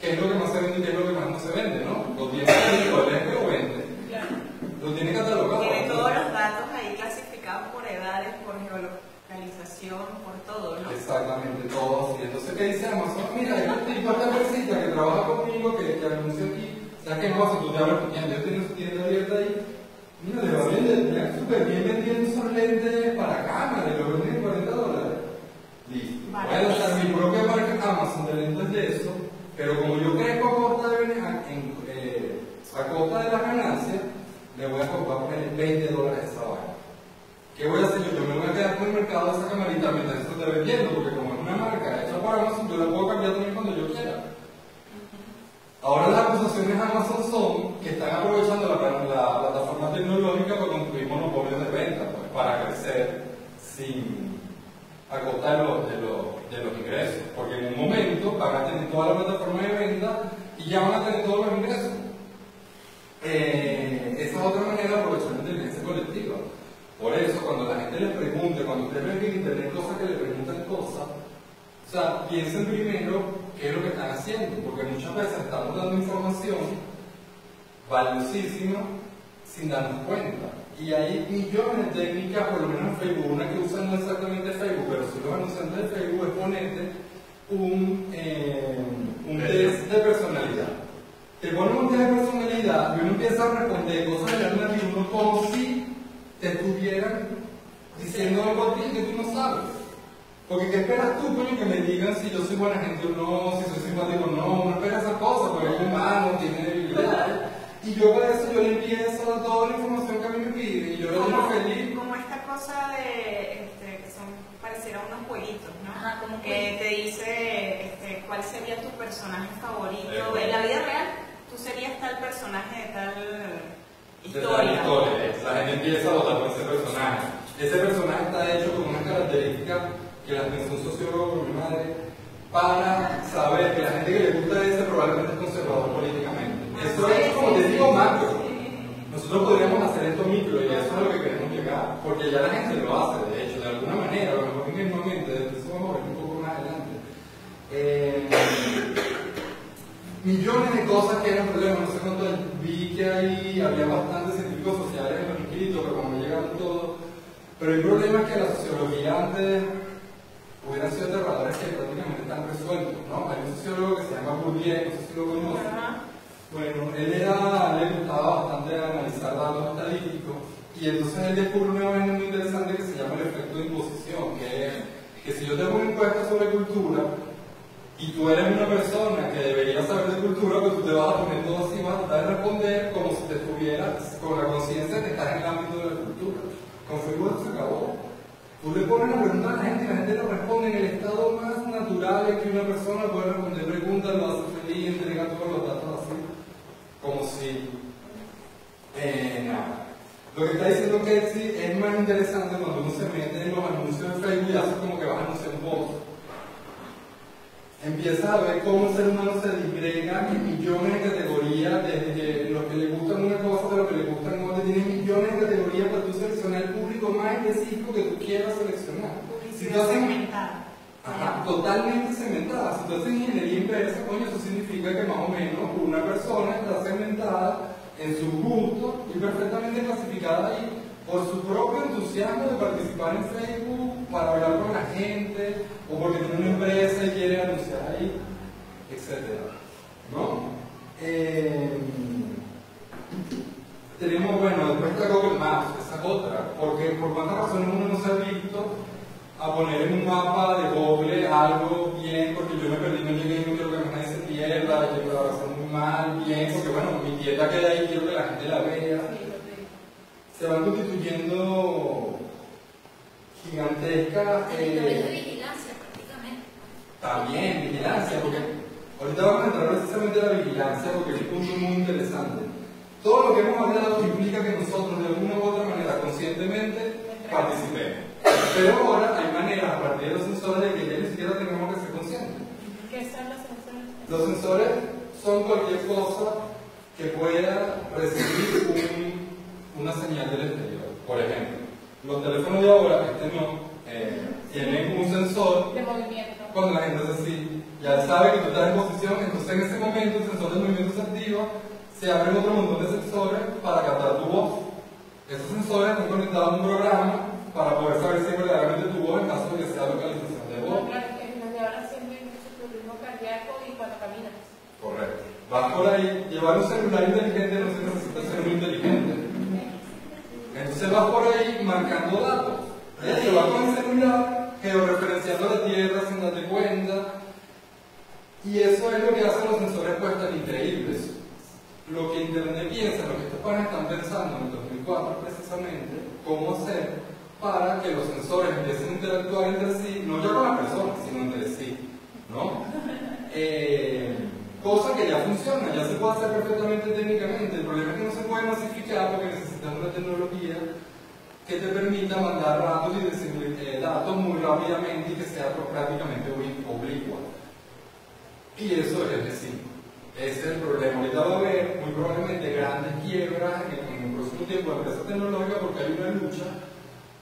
qué es lo que más se vende y qué es lo que más no se vende, ¿no? Lo tiene escrito, el que lo vende. Lo tiene catalogado. Tiene todos los datos ahí clasificados por edades, por geolocalización, por todo, ¿no? Exactamente, todo. Y entonces, ¿qué dice Amazon? Mira, hay un tipo, esta persona que trabaja conmigo, que anuncia aquí. ¿Sabes qué Amazon? Tú te abres tu tienda, yo tengo su tienda abierta ahí. Mira, le va bien, le va súper bien vendiendo esos lentes para cámara, le lo venden en $40. Listo. Voy a lanzar mi propia marca Amazon de lentes de eso, pero como yo crezco a costa de las ganancias, le voy a comprar por $20 esa vaina. ¿Qué voy a hacer yo? Yo me voy a quedar con el mercado de esa camarita mientras eso esté vendiendo, porque como es una marca hecha por Amazon, yo la puedo cambiar también cuando yo quiera. Ahora las acusaciones a Amazon son que están aprovechando la plataforma tecnológica para construir monopolios de venta, pues, para crecer sin a costa de los ingresos. Porque en un momento van a tener toda la plataforma de venta y ya van a tener todos los ingresos. Esa es otra manera de aprovechar la inteligencia colectiva. Por eso, cuando la gente les pregunte, cuando ustedes ven en internet cosas que le preguntan cosas, o sea, piensen primero qué es lo que están haciendo, porque muchas veces estamos dando información valiosísima sin darnos cuenta. Y hay millones de técnicas, por lo menos en Facebook, una que usan no exactamente Facebook, pero si los anunciantes de Facebook es ponerte un test de personalidad. Te ponen un test de personalidad y uno empieza a responder cosas de la vida uno como si te estuvieran diciendo algo a ti que tú no sabes. Porque ¿qué esperas tú, coño, que me digan si yo soy buena gente o no, si soy simpático o no? No esperas esas cosas, porque es humano, tiene debilidades. Y yo para eso yo le empiezo a dar toda la información que a mí me pide y yo lo dejo feliz. Como esta cosa de que son pareciera unos jueguitos, ¿no? Ajá, como te dice cuál sería tu personaje favorito. En la vida real, tú serías tal personaje de tal historia. La gente empieza a votar por ese personaje. Ese personaje está hecho con unas características que las pensó un sociólogo por mi madre, para saber que la gente que le gusta ese probablemente es conservador políticamente. Eso es, como te digo, macro. Nosotros podríamos hacer esto micro y eso es a lo que queremos llegar, porque ya la gente lo hace, de hecho, de alguna manera, a lo mejor ingenuamente, de eso vamos a ver un poco más adelante. Millones de cosas que eran problemas, no sé cuánto vi que ahí había bastantes científicos sociales en los inscritos, pero como llegaron todos. Pero el problema es que la sociología antes hubieran sido aterradores que prácticamente están resueltos, ¿no? Hay un sociólogo que se llama Bourdieu, no sé si lo conocen. Bueno, le gustaba bastante analizar datos estadísticos y entonces él descubre una vaina muy interesante que se llama el efecto de imposición, que es que si yo tengo una encuesta sobre cultura y tú eres una persona que debería saber de cultura, pues tú te vas a poner todo así, vas a tratar de responder como si te estuvieras con la conciencia de que estás en el ámbito de la cultura. Con Facebook se acabó. Tú le pones la pregunta a la gente y la gente lo responde en el estado más natural en que una persona puede responder preguntas, lo hace feliz, entrega todos los datos así, como si nada. Lo que está diciendo Ketsi es más interesante cuando uno se mete en los anuncios de Facebook y hace como que vas a anunciar un voto. Empiezas a ver cómo el ser humano se disgrega en millones de categorías, desde que los que le gustan una cosa de lo que le gustan otra, tienes millones de categorías para tú seleccionar el público más específico que tú quieras seleccionar. Si tú haces, totalmente segmentada. Si tú haces ingeniería inversa, coño, eso significa que más o menos una persona está segmentada en su gusto y perfectamente clasificada ahí por su propio entusiasmo de participar en Facebook, para hablar con la gente, o porque tiene una empresa y quiere anunciar ahí, etc. ¿No? Tenemos, bueno, después está Google Maps, esa es otra, porque por cuántas razones uno no se ha visto a poner en un mapa de Google algo bien, porque yo me perdí, no llegué y no quiero que más nadie se pierda, y que la razón muy mal, bien, porque bueno, mi dieta queda ahí, quiero que la gente la vea. Se van constituyendo gigantescas. De vigilancia, prácticamente. También, vigilancia, porque ahorita vamos a entrar precisamente a la vigilancia, porque es un punto muy interesante. Todo lo que hemos hablado implica que nosotros, de alguna u otra manera, conscientemente, participemos. Pero ahora hay maneras, a partir de los sensores, de que ya ni siquiera tengamos que ser conscientes. ¿Qué son los sensores? Los sensores son cualquier cosa que pueda recibir una señal del exterior. Por ejemplo, los teléfonos de ahora, tienen un sensor de movimiento. cuando la gente es así. Ya sabe que tú estás en posición, entonces en ese momento el sensor de movimiento se activa, se abren otro montón de sensores para captar tu voz. Esos sensores están conectados a un programa para poder saber si es verdaderamente tu voz en caso de que sea localización de voz. Claro, que los de ahora sienten mucho tu ritmo cardíaco y cuando caminas. Correcto. Vas por ahí, llevar un celular inteligente no se necesita ser muy inteligente. Entonces vas por ahí marcando datos. Te vas con el celular, georreferenciando la Tierra sin darte cuenta. Y eso es lo que hacen los sensores pues tan increíbles. Lo que Internet piensa, lo que estos panes están pensando en el 2004 precisamente, cómo hacer para que los sensores empiecen a interactuar entre sí, no ya con las personas, sino entre sí, ¿no? Cosa que ya funciona, ya se puede hacer perfectamente técnicamente. El problema es que no se puede masificar porque necesitas una tecnología que te permita mandar datos y decir datos muy rápidamente y que sea prácticamente oblicua. Y eso es decir, ese es el problema. Ahorita va a haber muy probablemente grandes quiebras en el próximo tiempo de empresa tecnológica porque hay una lucha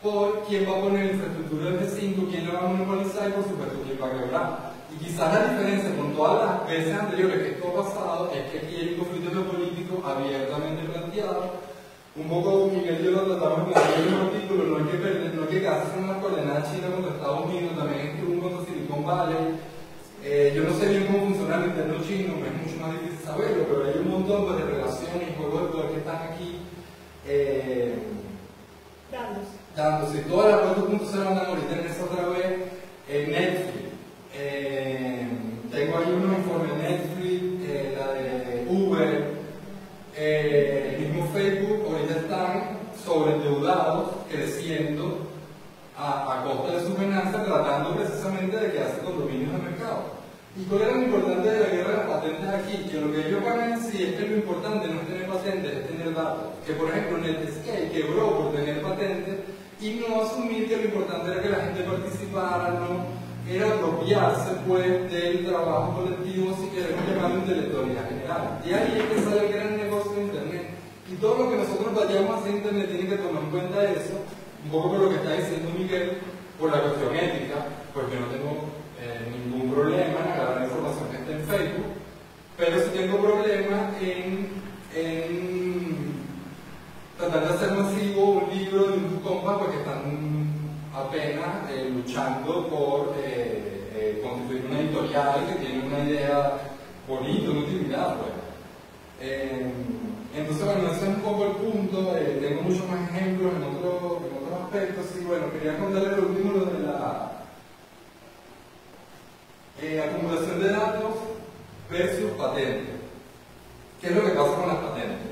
por quién va a poner infraestructura del G5, quién la va a monopolizar y por supuesto quién va a quebrar. Y quizás la diferencia con todas las veces anteriores que esto ha pasado es que aquí hay un conflicto geopolítico abiertamente planteado. Un poco Miguel y yo lo tratamos en un artículo, no hay que perder, no hay que quedarse en una coordenada China contra Estados Unidos, también es que un contra Silicon Valley. Yo no sé bien cómo funciona el interno chino, me es mucho más difícil saberlo, pero hay un montón de relaciones y juegos de poder que están aquí dándose. Todas las 4.0 andan ahorita en eso otra vez. Netflix. Tengo ahí unos informes de Netflix, la de Uber, el mismo Facebook, ahorita están sobreendeudados, creciendo a costa de sus ganancias, tratando precisamente de quedarse con dominios de mercado. ¿Y cuál era lo importante de la guerra de las patentes aquí? Que lo que ellos van a decir es que lo importante no es tener patentes, es tener datos. Que por ejemplo Netscape quebró por tener patentes y no asumir que lo importante era que la gente participara, no era apropiarse pues del trabajo colectivo, si queremos llamarlo intelectualidad general. Y ahí es que sale el gran negocio de Internet. Y todo lo que nosotros vayamos a hacer Internet tiene que tomar en cuenta eso, un poco por lo que está diciendo Miguel, por la cuestión ética, porque no tengo ningún problema en agarrar la información que esté en Facebook, pero sí tengo problemas en tratar de hacer masivo un libro de un compa porque están apenas luchando por constituir una editorial que tiene una idea bonita, una utilidad, pues. Entonces, bueno, ese es un poco el punto. Tengo muchos más ejemplos en otros aspectos. Y bueno, quería contarles lo último, lo de la acumulación de patente. ¿Qué es lo que pasa con las patentes?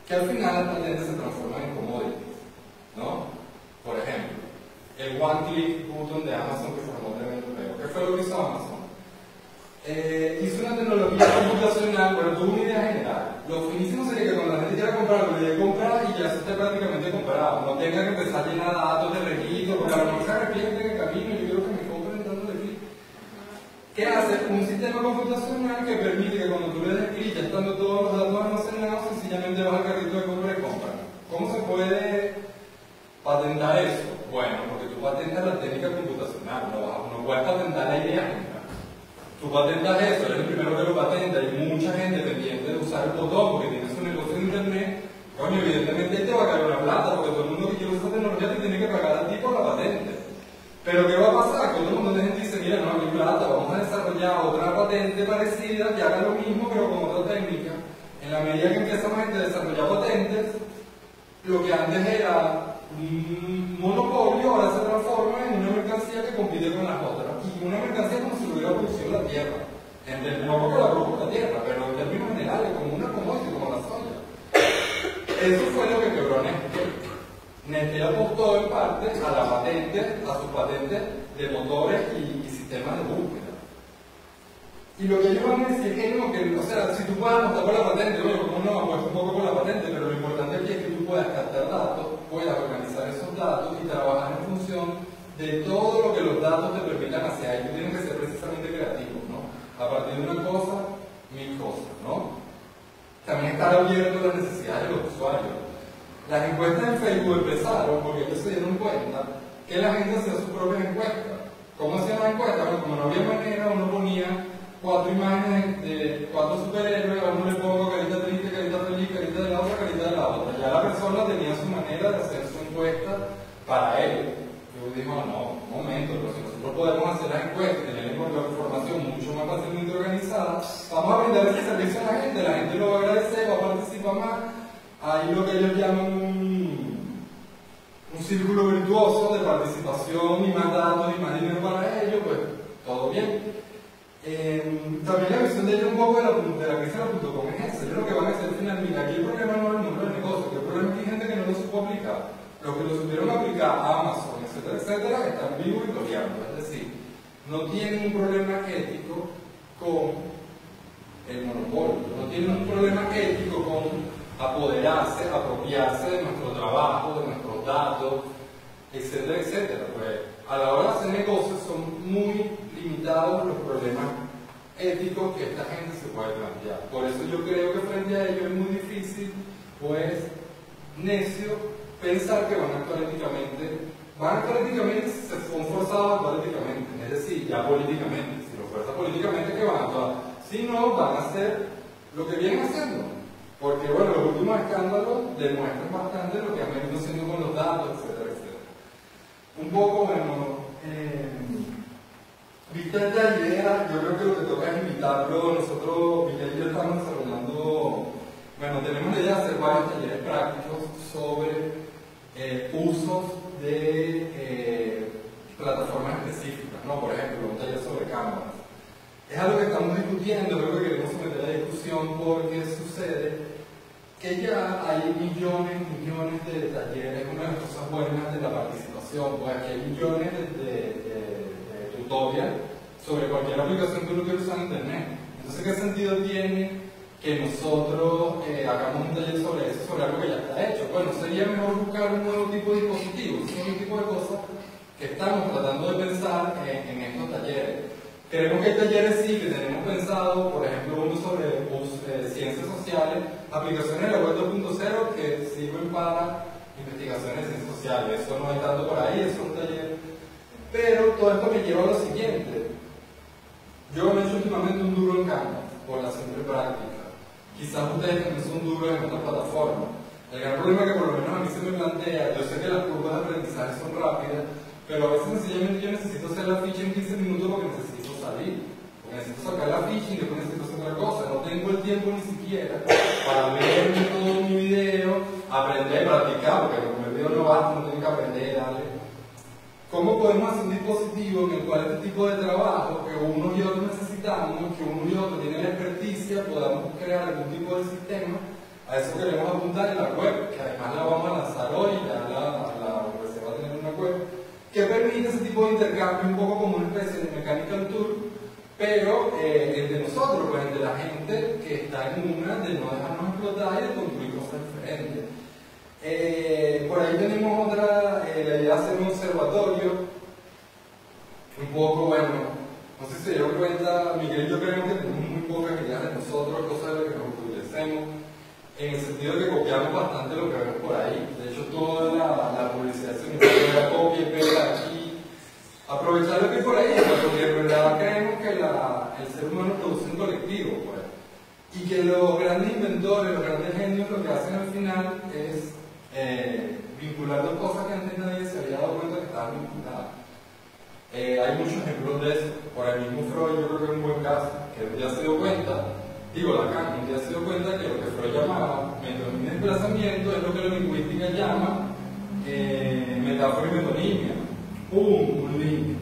Que al final las patentes se transforman en commodities, ¿no? Por ejemplo, el one-click button de Amazon que se llamó el evento luego. ¿Qué fue lo que hizo Amazon? Hizo una tecnología computacional, pero tuvo una idea general. Lo finísimo sería que cuando la gente quiera comprar, lo le comprar y ya eso esté prácticamente comprado. No tenga que empezar a llenar datos de registro, porque a lo mejor se arrepiente en el camino y yo creo que me compren dándole clic. ¿Qué hace? Un sistema computacional que permite que cuando tú le des clic, ya estando todos los datos almacenados, sencillamente vas al carrito de compra y compra. ¿Cómo se puede patentar eso? Bueno, porque tú patentas la técnica computacional, no puedes patentar la idea general. Tú patentas eso, eres el primero que lo patenta, hay mucha gente pendiente de usar el botón porque tienes un negocio en internet, coño, evidentemente ahí te va a caer una plata porque todo el mundo que quiere usar tecnología te tiene que pagar a ti por la patente. Pero ¿qué va a pasar? Que todo el mundo de gente dice, mira, no hay plata, vamos a desarrollar otra patente parecida que haga lo mismo pero con otra técnica. En la medida que empieza más gente a desarrollar patentes, lo que antes era un monopolio ahora se transforma en una mercancía que compite con las otras. Y una mercancía como si lo hubiera producido la tierra. No porque la produjo la tierra, pero en términos generales, como una commodity, como la soya. Eso fue lo que quebró Nestlé. Nestlé apostó en parte a la patente, a sus patentes de motores y sistemas de búsqueda. Y lo que ellos van a decir es que no, o sea, si tú puedes apostar por la patente, bueno, como no apuesto un poco por la patente, pero lo importante aquí es que tú puedas captar datos, puedas organizar esos datos y trabajar en función de todo lo que los datos te permitan hacer. Ahí tú tienes que ser precisamente creativo, ¿no? A partir de una cosa, mil cosas, ¿no? También estar abierto a las necesidades de los usuarios. Las encuestas en Facebook empezaron porque ellos se dieron cuenta que la gente hacía sus propias encuestas. ¿Cómo hacían las encuestas? Bueno, como no había manera, uno ponía 4 imágenes de 4 superhéroes, a uno le pongo carita triste, carita feliz, carita de la otra, carita de la otra. Ya la persona tenía su manera de hacer su encuesta para él. Yo digo, no, un momento, pero si nosotros podemos hacer las encuestas y tener la información mucho más fácilmente organizada, vamos a brindar ese servicio a la gente lo va a agradecer, va a participar más. Hay lo que ellos llaman un círculo virtuoso de participación y más datos y más dinero para ellos, pues todo bien. También la visión de ellos un poco de la crisis de la .com es esa, es lo que van a hacer al final. Mira, aquí el problema no es el número de negocio, el problema es que hay gente que no lo supo aplicar. Los que lo supieron aplicar a Amazon, etcétera, etcétera, están vivos y coleando. Es decir, no tienen un problema ético con el monopolio, no tienen un problema ético con apoderarse, apropiarse de nuestro trabajo, de nuestros datos, etcétera, etcétera. Pues a la hora de hacer negocios son muy limitados los problemas éticos que esta gente se puede plantear. Por eso yo creo que frente a ello es muy difícil, pues, necio, pensar que van a actuar éticamente. Van a actuar éticamente si se son forzados a actuar éticamente, es decir, ya políticamente. Si lo fuerzan políticamente, ¿qué van a actuar? Si no, van a hacer lo que vienen haciendo. Porque, bueno, los últimos escándalos demuestran bastante lo que han venido haciendo con los datos, etcétera, etcétera. Un poco, bueno, vista esta idea, yo creo que lo que toca es invitarlo. Nosotros, Miguel y yo, estamos desarrollando, bueno, tenemos la idea de hacer varios talleres prácticos sobre usos de plataformas específicas, ¿no? Por ejemplo, un taller sobre Canvas. Es algo que estamos discutiendo, creo que queremos someter a la discusión porque sucede que ya hay millones de talleres. Una de las cosas buenas de la participación, pues que hay millones de tutoriales sobre cualquier aplicación que uno quiera usar en internet. Entonces, ¿qué sentido tiene que nosotros hagamos un taller sobre eso, sobre algo que ya está hecho? Bueno, sería mejor buscar un nuevo tipo de dispositivo, un nuevo tipo de cosas que estamos tratando de pensar en estos talleres. Creemos que hay talleres sí que tenemos pensado, por ejemplo, uno sobre ciencias sociales, aplicaciones de la web 2.0 que sirven para investigaciones de ciencias sociales. Eso no hay tanto por ahí, eso es un taller. Pero todo esto me lleva a lo siguiente. Yo me he hecho últimamente un duro en Canvas, por la simple práctica. Quizás ustedes también son duros en otras plataformas. El gran problema que por lo menos a mí se me plantea, yo sé que las curvas de aprendizaje son rápidas, pero a veces sencillamente yo necesito hacer la ficha en 15 minutos porque necesito salir, porque necesito sacar la ficha y después necesito hacer otra cosa. No tengo el tiempo ni siquiera para verme todo mi video, aprender, practicar, porque con el video no basta, no tengo que aprender, darle. ¿Cómo podemos hacer un dispositivo en el cual este tipo de trabajo que unos y otros necesitamos necesitamos que uno y otro tienen la experticia, podamos crear algún tipo de sistema. A eso queremos apuntar en la web, que además la vamos a lanzar hoy, ya la universidad va a tener una web, que permite ese tipo de intercambio, un poco como una especie de mechanical tour, pero entre nosotros, pues entre la gente que está en una de no dejarnos explotar y de construir cosas diferentes. Por ahí tenemos otra, la idea de hacer un observatorio, un poco, bueno, no sé si se dio cuenta, Miguel y yo creemos que tenemos muy pocas ideas de nosotros, cosas de las que nos utilicemos, en el sentido de que copiamos bastante lo que vemos por ahí. De hecho, toda la publicidad se la copia y pega aquí. Aprovechar lo que hay por ahí, porque en verdad creemos que el ser humano produce un colectivo, pues. Y que los grandes inventores, los grandes genios, lo que hacen al final es vincular dos cosas que antes nadie se había dado cuenta que estaban vinculadas. Hay muchos ejemplos de eso. Por el mismo Freud, yo creo que es un buen caso, que un día se dio cuenta, Lacan, un día se dio cuenta que lo que Freud llamaba metonimia de desplazamiento es lo que la lingüística llama metáfora y metonimia. ¡Pum! Un link.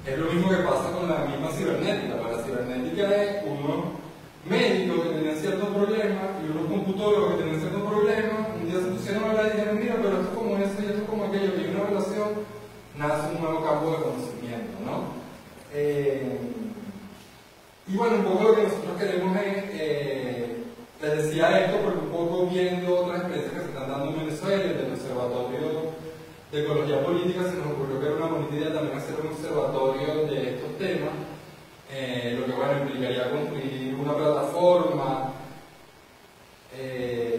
Es lo mismo que pasa con la misma cibernética. Pues la cibernética es unos médicos que tenían ciertos problemas y unos computólogos que tenían ciertos problemas. Un día se pusieron a hablar y dijeron, mira, pero esto es como eso y esto es como aquello, que hay una relación, nace un nuevo campo de conocimiento, ¿no? Y bueno, un poco lo que nosotros queremos es, les decía esto porque un poco viendo otras experiencias que se están dando en Venezuela, del Observatorio de Ecología Política, se nos ocurrió que era una bonita idea también hacer un observatorio de estos temas, lo que bueno implicaría construir una plataforma,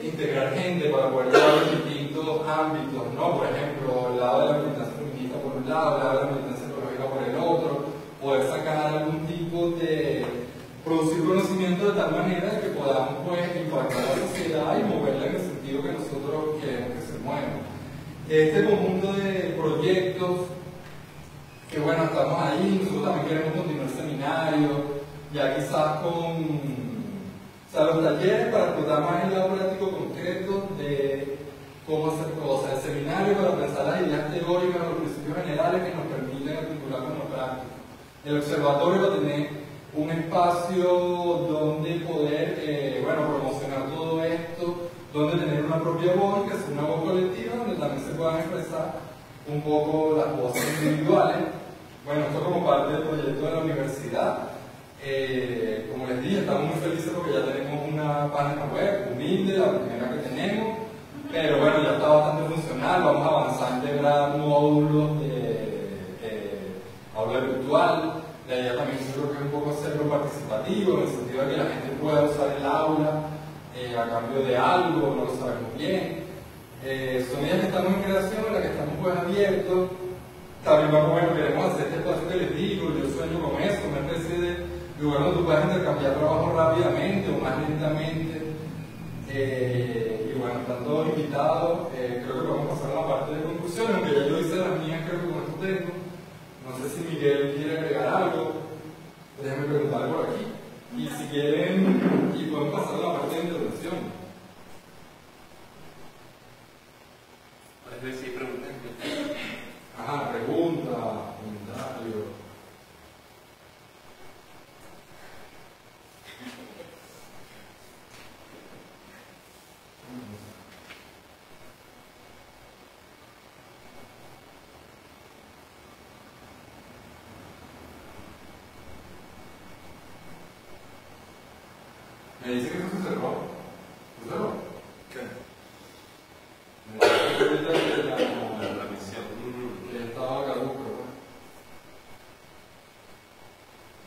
integrar gente para poder llevar los distintos ámbitos, ¿no? Por ejemplo, el lado de la militancia feminista por un lado, el lado de la militancia ecológica por el otro, poder sacar algún tipo de producir conocimiento de tal manera que podamos pues impactar a la sociedad y moverla en el sentido que nosotros queremos que se mueva. Este conjunto de proyectos que bueno, estamos ahí, nosotros también queremos continuar seminarios, ya quizás con los talleres para explotar más el lado práctico concreto de cómo hacer cosas, el seminario para pensar las ideas teóricas, los principios generales que nos permiten articular con lo práctico. El observatorio va a tener un espacio donde poder promocionar todo esto, donde tener una propia voz, que es una voz colectiva, donde también se puedan expresar un poco las voces individuales. Bueno, esto como parte del proyecto de la universidad. Como les dije, estamos muy felices porque ya tenemos una página web humilde, la primera que tenemos, pero bueno, ya está bastante funcional. Vamos a avanzar a integrar módulos de aula virtual. La idea también yo creo que es un poco hacerlo participativo, en el sentido de que la gente pueda usar el aula a cambio de algo, no lo sabemos bien. Son ideas que estamos en creación, en las que estamos pues abiertos. También queremos hacer este espacio que les digo, yo sueño con eso, una especie de lugar donde tú puedas intercambiar trabajo rápidamente o más lentamente. Y bueno, están todos invitados. Creo que podemos pasar a la parte de conclusión, aunque ya yo hice las mías, creo que con esto tengo. No sé si Miguel quiere agregar algo, déjenme preguntar por aquí. Y si quieren, y podemos pasar a la parte de intervención. A ver si hay preguntas. Ajá, pregunta, comentario. Me dice que esto se cerró. ¿Se cerró? ¿Qué? Me dice que ahorita que La misión. que estaba caduco, ¿no?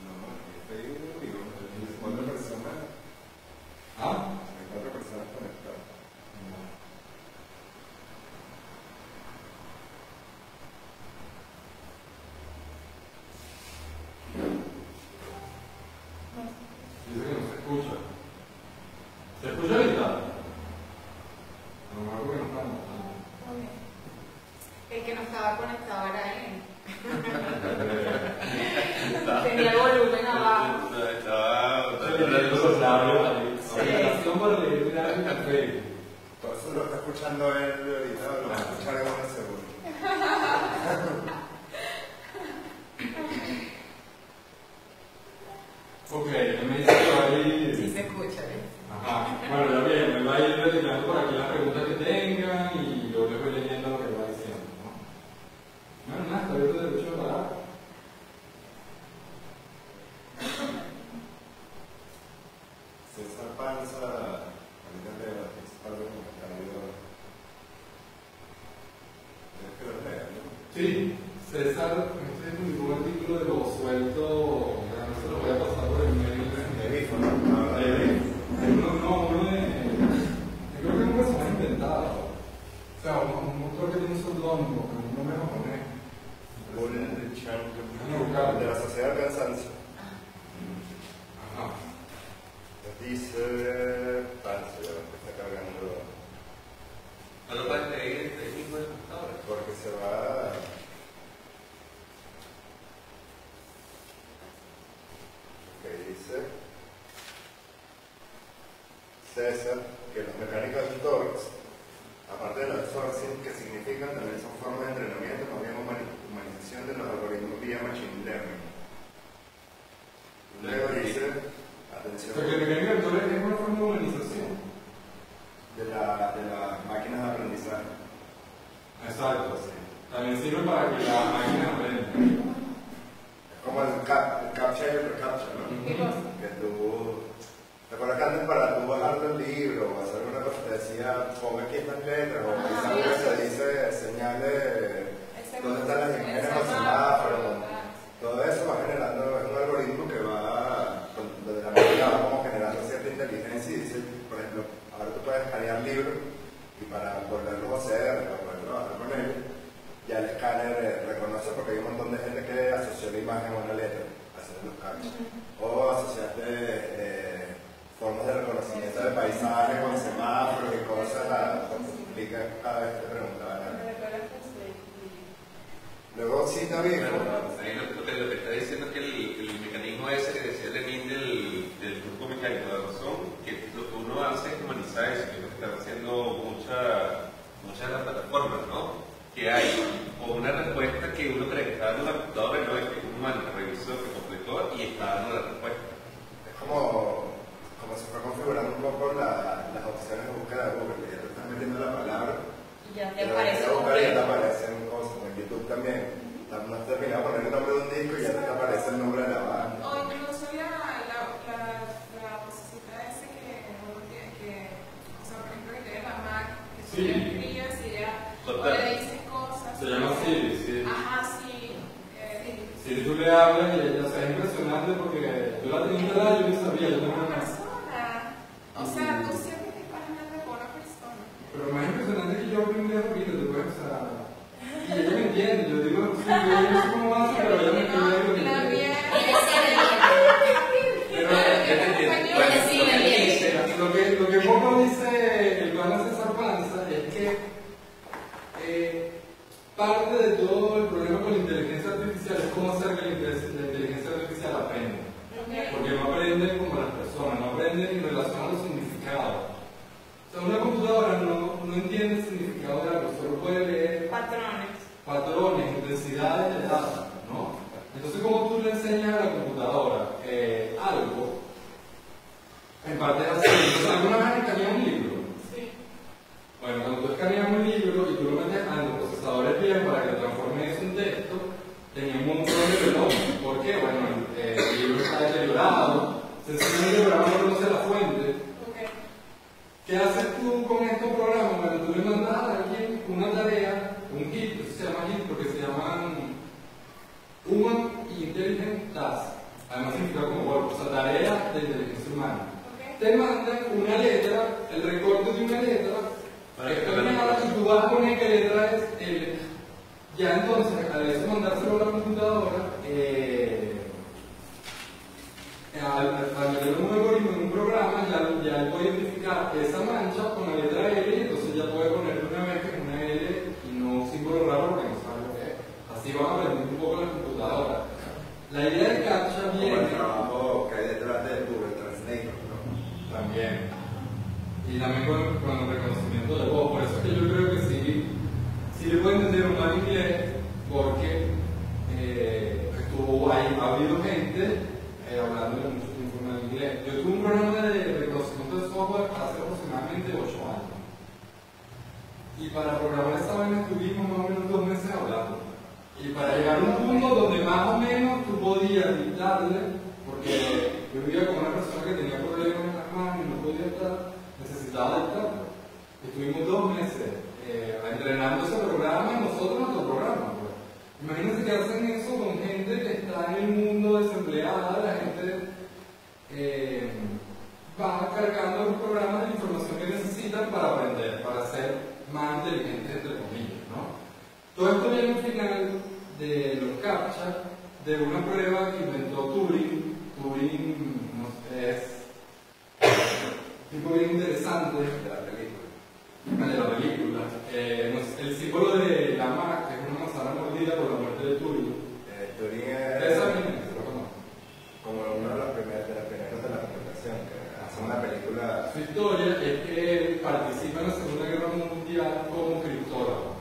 No, estoy digo, hay 4 personas. ¿Ah? Hay 4 personas conectadas. Dice que no se escucha. ¿Se escucha ahorita? No me acuerdo que no estamos. El que no estaba conectado era él. Tenía el volumen abajo. Aplicación para leer el café. Todo eso lo está escuchando él ahorita, lo va a escuchar en un segundo. Sí, César, este publicó un artículo de lo suelto, no se lo voy a pasar por el medio. De Bifo, ¿no? No, de uno de. Yo creo que es un personaje inventado. O sea, un autor que tiene un seudónimo, pero un nombre japonés. de la Sociedad del Cansancio. Ajá. Dice. Pancho, está cargando. No lo puedes leer el mismo de ahora. Porque se va. Ok, dice César que los mecánicos de torques, aparte de los sourcing que significan, también son formas de entrenamiento, más bien humanización de los algoritmos vía machine learning. Luego dice, atención, Porque el mecánico de torres es una forma de humanización. de las máquinas de aprendizaje. Exacto, sí. También sirve para que la máquina aprenda. Es como el captcha y el recaptcha, ¿no? Que tú, ¿te acuerdas que antes para tú bajar del libro o hacer una cosa te decía, ponga aquí estas letras, o quizás que se dice, señale dónde están las imágenes o semáforos? Todo eso va generando, es un algoritmo que va, donde la máquina va como generando cierta inteligencia y dice, por ejemplo, ahora tú puedes escanear libros y para volverlos a hacer, para poder trabajar con ellos, ya el escáner reconoce porque hay un montón de gente que asoció la imagen a una letra, haciendo los captchas. O asociaste formas de reconocimiento de paisajes con semáforos y cosas, explica cada vez que te preguntaba. Luego cita viejo. Ahí lo que está diciendo es que el mecanismo ese que decía Lenin del grupo mecánico de razón, que lo que uno hace es humanizar eso, que es lo que están haciendo muchas de las plataformas, ¿no? Que hay o una respuesta que uno cree que está dando una computadora y no es que un humano que revisó, que completó y está dando la respuesta. Es como se fue configurando un poco las opciones de búsqueda de Google, que ya te estás metiendo la palabra. Ya te pero aparece ya buscar y ya te completo. aparecen cosas, como en YouTube también. No has terminado de poner el nombre de un disco y ya te aparece el nombre de la banda. O incluso la vocecita ese que uno tiene que, o sea, por ejemplo, que tiene la Mac, que tú le escribes y ya, o le dices cosas. Se llama Siri, sí. Ajá, sí. Si tú le hablas y ella, o sea, es impresionante porque yo la tenía instalada, yo no sabía, yo tengo Una una. persona. O sea, tú sientes que estás hablando con una persona. Pero lo más impresionante es que yo abrí un día ahorita, te puedes, o sea, y ella me entiende, yo digo, sí, yo no sé cómo hace, pero ella me entiende. La bien. Pero lo que poco dice el plan de César Panza es que parte de todo el problema con la inteligencia artificial es cómo hacer que la inteligencia artificial aprenda. Porque no aprende como las personas, no aprende en relación a los significados. O sea, una computadora no entiende el significado de algo, solo puede leer patrones, intensidades de datos, ¿no? Entonces, como tú le enseñas a la computadora algo, en parte es así. Entonces, ¿alguna vez has escaneado un libro? Sí. Bueno, cuando tú escaneas un libro y tú lo metes a los procesadores bien para que transforme eso en texto, tenía un montón de relojes. ¿Por qué? Bueno, el libro está deteriorado, sencillamente el programa no conoce la fuente. ¿Qué haces tú con estos programas? Bueno, tú le mandas a alguien una tarea, un HIT, eso se llama HIT porque se llaman Human Intelligent Task, además significa como work, o sea, tarea de inteligencia humana. Te mandan una letra, el recorte de una letra, y tú vas a poner qué letra es. Ya entonces, al eso mandárselo a la computadora, al meter un algoritmo en un programa, ya él puede identificar esa mancha con la letra L, y entonces ya puede ponerle una vez que es una L y no un símbolo raro porque no sabe lo que es. Así van aprendiendo un poco la computadora. La idea del captcha viene. Como el trabajo que hay detrás de Google Translate, ¿no? También. Y también con el reconocimiento de voz. Por eso es que yo creo que sí le puedo entender un mal inglés, porque ha habido gente hablando de mucho tiempo en inglés. Yo tuve un programa de reconocimiento de software hace aproximadamente 8 años. Y para programar esa vaina estuvimos más o menos 2 meses hablando. Y para llegar a un punto donde más o menos tú podías dictarle, porque yo vivía con una persona que tenía problemas en las manos y no podía estar, necesitaba dictarlo. Estuvimos 2 meses entrenando ese programa y nosotros nuestro programa. Pues. esto viene al final de los CAPTCHA, de una prueba que inventó Turing. Turing, no sé, es un tipo bien interesante de la película. El símbolo de la MAC, que es una manzana mordida por la muerte de Turing. Turing es Esa misma, se lo conozco. como uno de los primeros de la computación, que hace una película. Su historia es que él participa en la Segunda Guerra Mundial como criptólogo,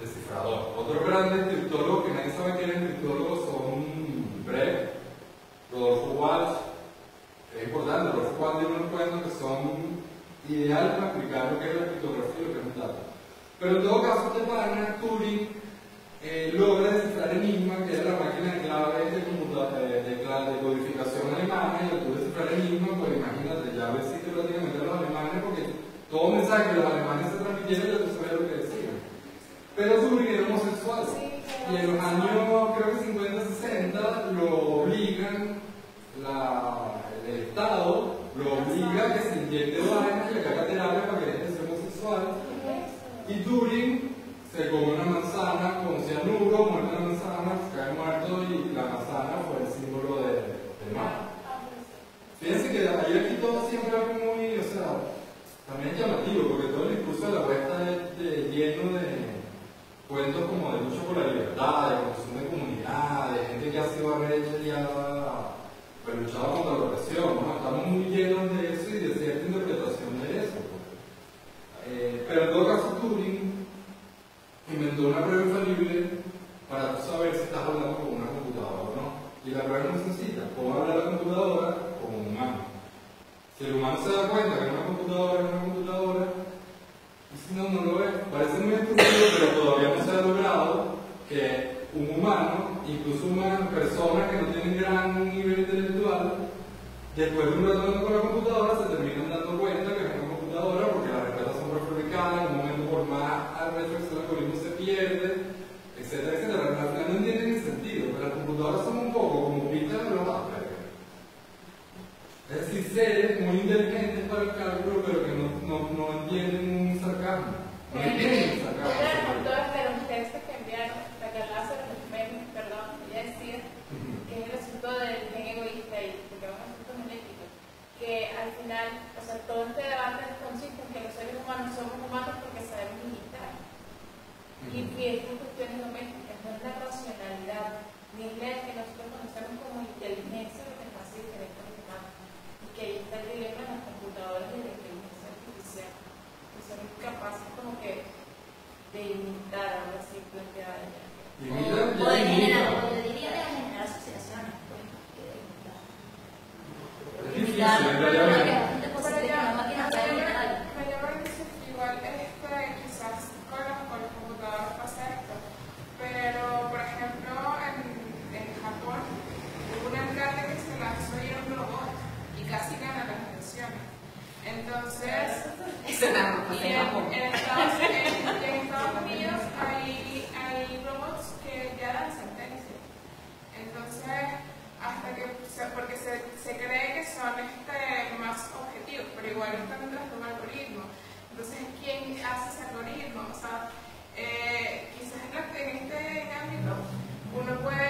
descifrador. Otros grandes criptólogos que nadie sabe que eran criptólogos son Brecht, Rodolfo Walsh. Es importante, Rodolfo Walsh tiene unos cuentos que son ideales para explicar lo que es la criptografía y lo que es un dato. Pero en todo caso, este pana, Turing, logra descifrar Enigma, que era la máquina de clave de codificación alemana, y al tú descifrar Enigma, pues imagínate, ya ves si prácticamente los alemanes, porque todo mensaje que los alemanes se transmitieron, ya tú sabías lo que decían. Pero Turing era homosexual, y en los años, creo que 50-60, lo obligan, el Estado lo obliga a que se inyecte vainas y a que haga terapia para que deje de ser homosexual. Y Turing se come una manzana con cianuro, muerde una manzana, se cae muerto y la manzana fue el símbolo del mal. Fíjense que ahí aquí todo siempre es muy, o sea, también es llamativo, porque todo el discurso de la vuelta es lleno de cuentos como de lucha por la libertad, de construcción de comunidad, de gente que ha sido arrecha y ha luchado contra la opresión, ¿no? Estamos muy llenos de eso y de cierta interpretación de eso. Pero en todo caso, Turing inventó una prueba infalible para tú saber si estás hablando con una computadora o no. Y la prueba es muy sencilla: cómo hablar la computadora como un humano. Si el humano se da cuenta que una computadora es una computadora, y si no, no lo es. Parece muy estúpido, pero todavía no se ha logrado que un humano, incluso una persona que no tiene gran nivel intelectual, después de un rato hablando con la computadora, se terminan dando cuenta que es una computadora, porque las respuestas son prefabricadas, en un momento por más arrecho que el algoritmo se pierde, etcétera, etcétera. Al final no entienden el sentido, pero las computadoras son un poco como pistas de los Asperger. Es decir, seres muy inteligentes para el cálculo, pero que no entienden un sarcasmo. No entienden el sarcasmo. Todas de los textos que enviaron, la que hablaba sobre los memes, perdón, ella decía que es el asunto del gen egoísta y porque es un asunto genético, que al final, o sea, todo este debate consiste en que los seres humanos somos humanos porque sabemos limitar. Y estas cuestiones domésticas no es la racionalidad, ni es la que nosotros conocemos como inteligencia, lo que nos hace diferente a los humanos. Y que ahí está el dilema de las computadoras y de la inteligencia artificial, que son capaces como que de imitar, algo así planteada ella. O de generar asociaciones. Es difícil, en realidad. Igual quizás con los computadores pasa esto, pero por ejemplo en Japón hubo un alcalde que se lanzó y era un robot y casi gana las elecciones. Entonces, en Estados Unidos hay robots que ya dan sentencias. Entonces, porque se cree que son más objetivos, pero igual están detrás de un algoritmo. Entonces, ¿quién hace ese algoritmo? O sea, quizás en este ámbito uno puede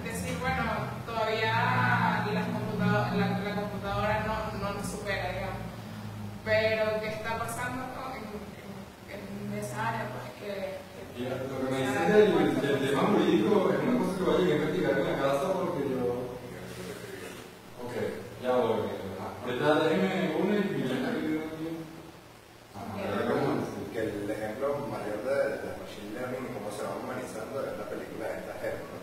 decir, bueno, todavía la computadora no nos supera, digamos. Pero, ¿qué está pasando en esa área? Pues lo que me dices del tema jurídico es una cosa que voy a llegar a investigar en la casa porque yo... Ok, ya voy. Ahorita déjenme una y ya que el ejemplo mayor de Machine Learning y cómo se va humanizando es la película de esta gente, ¿no?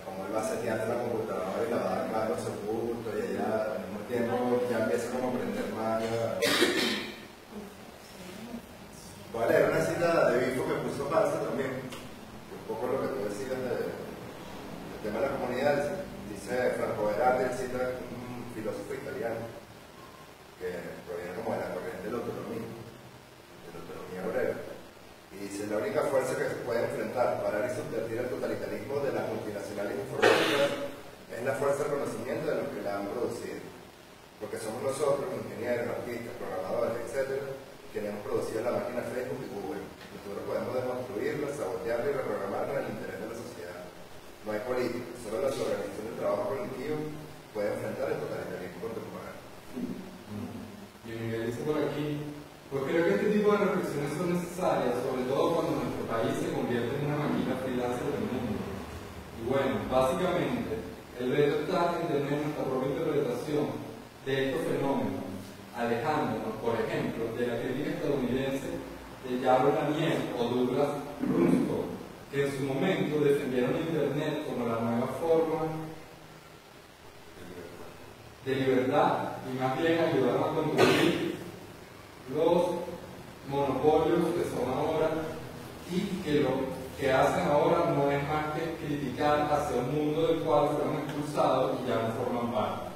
Cómo él va seteando la computadora y la va a dar claro a su punto y ella al mismo tiempo ya empieza como a aprender más. Voy a leer una cita de Bifo que puso Barça también, un poco lo que tú decías del tema de la comunidad. Dice Franco Berardi, él cita un filósofo italiano que proviene como de la corriente de la autonomía obrera, y dice: la única fuerza que se puede enfrentar, parar y subvertir el totalitarismo de las multinacionales informáticas es la fuerza del conocimiento de los que la han producido, porque somos nosotros, ingenieros, artistas, programadores, etc., quienes hemos producido la máquina Facebook y Google. Nosotros podemos demostrar formatearla y reprogramarla en el interés de la sociedad. No hay política, solo la organización del trabajo colectivo puede enfrentar el totalitarismo contemporáneo. Y Miguel dice por aquí, pues creo que este tipo de reflexiones son necesarias, sobre todo cuando nuestro país se convierte en una máquina freelancer del mundo. Y bueno, básicamente, el reto está en tener nuestra propia interpretación de estos fenómenos, alejándonos, por ejemplo, de la crítica estadounidense de Yaron Lanier o Douglas Rumsfeld, que en su momento defendieron Internet como la nueva forma de libertad y más bien ayudaron a construir los monopolios que son ahora y que lo que hacen ahora no es más que criticar hacia un mundo del cual fueron expulsados y ya no forman parte.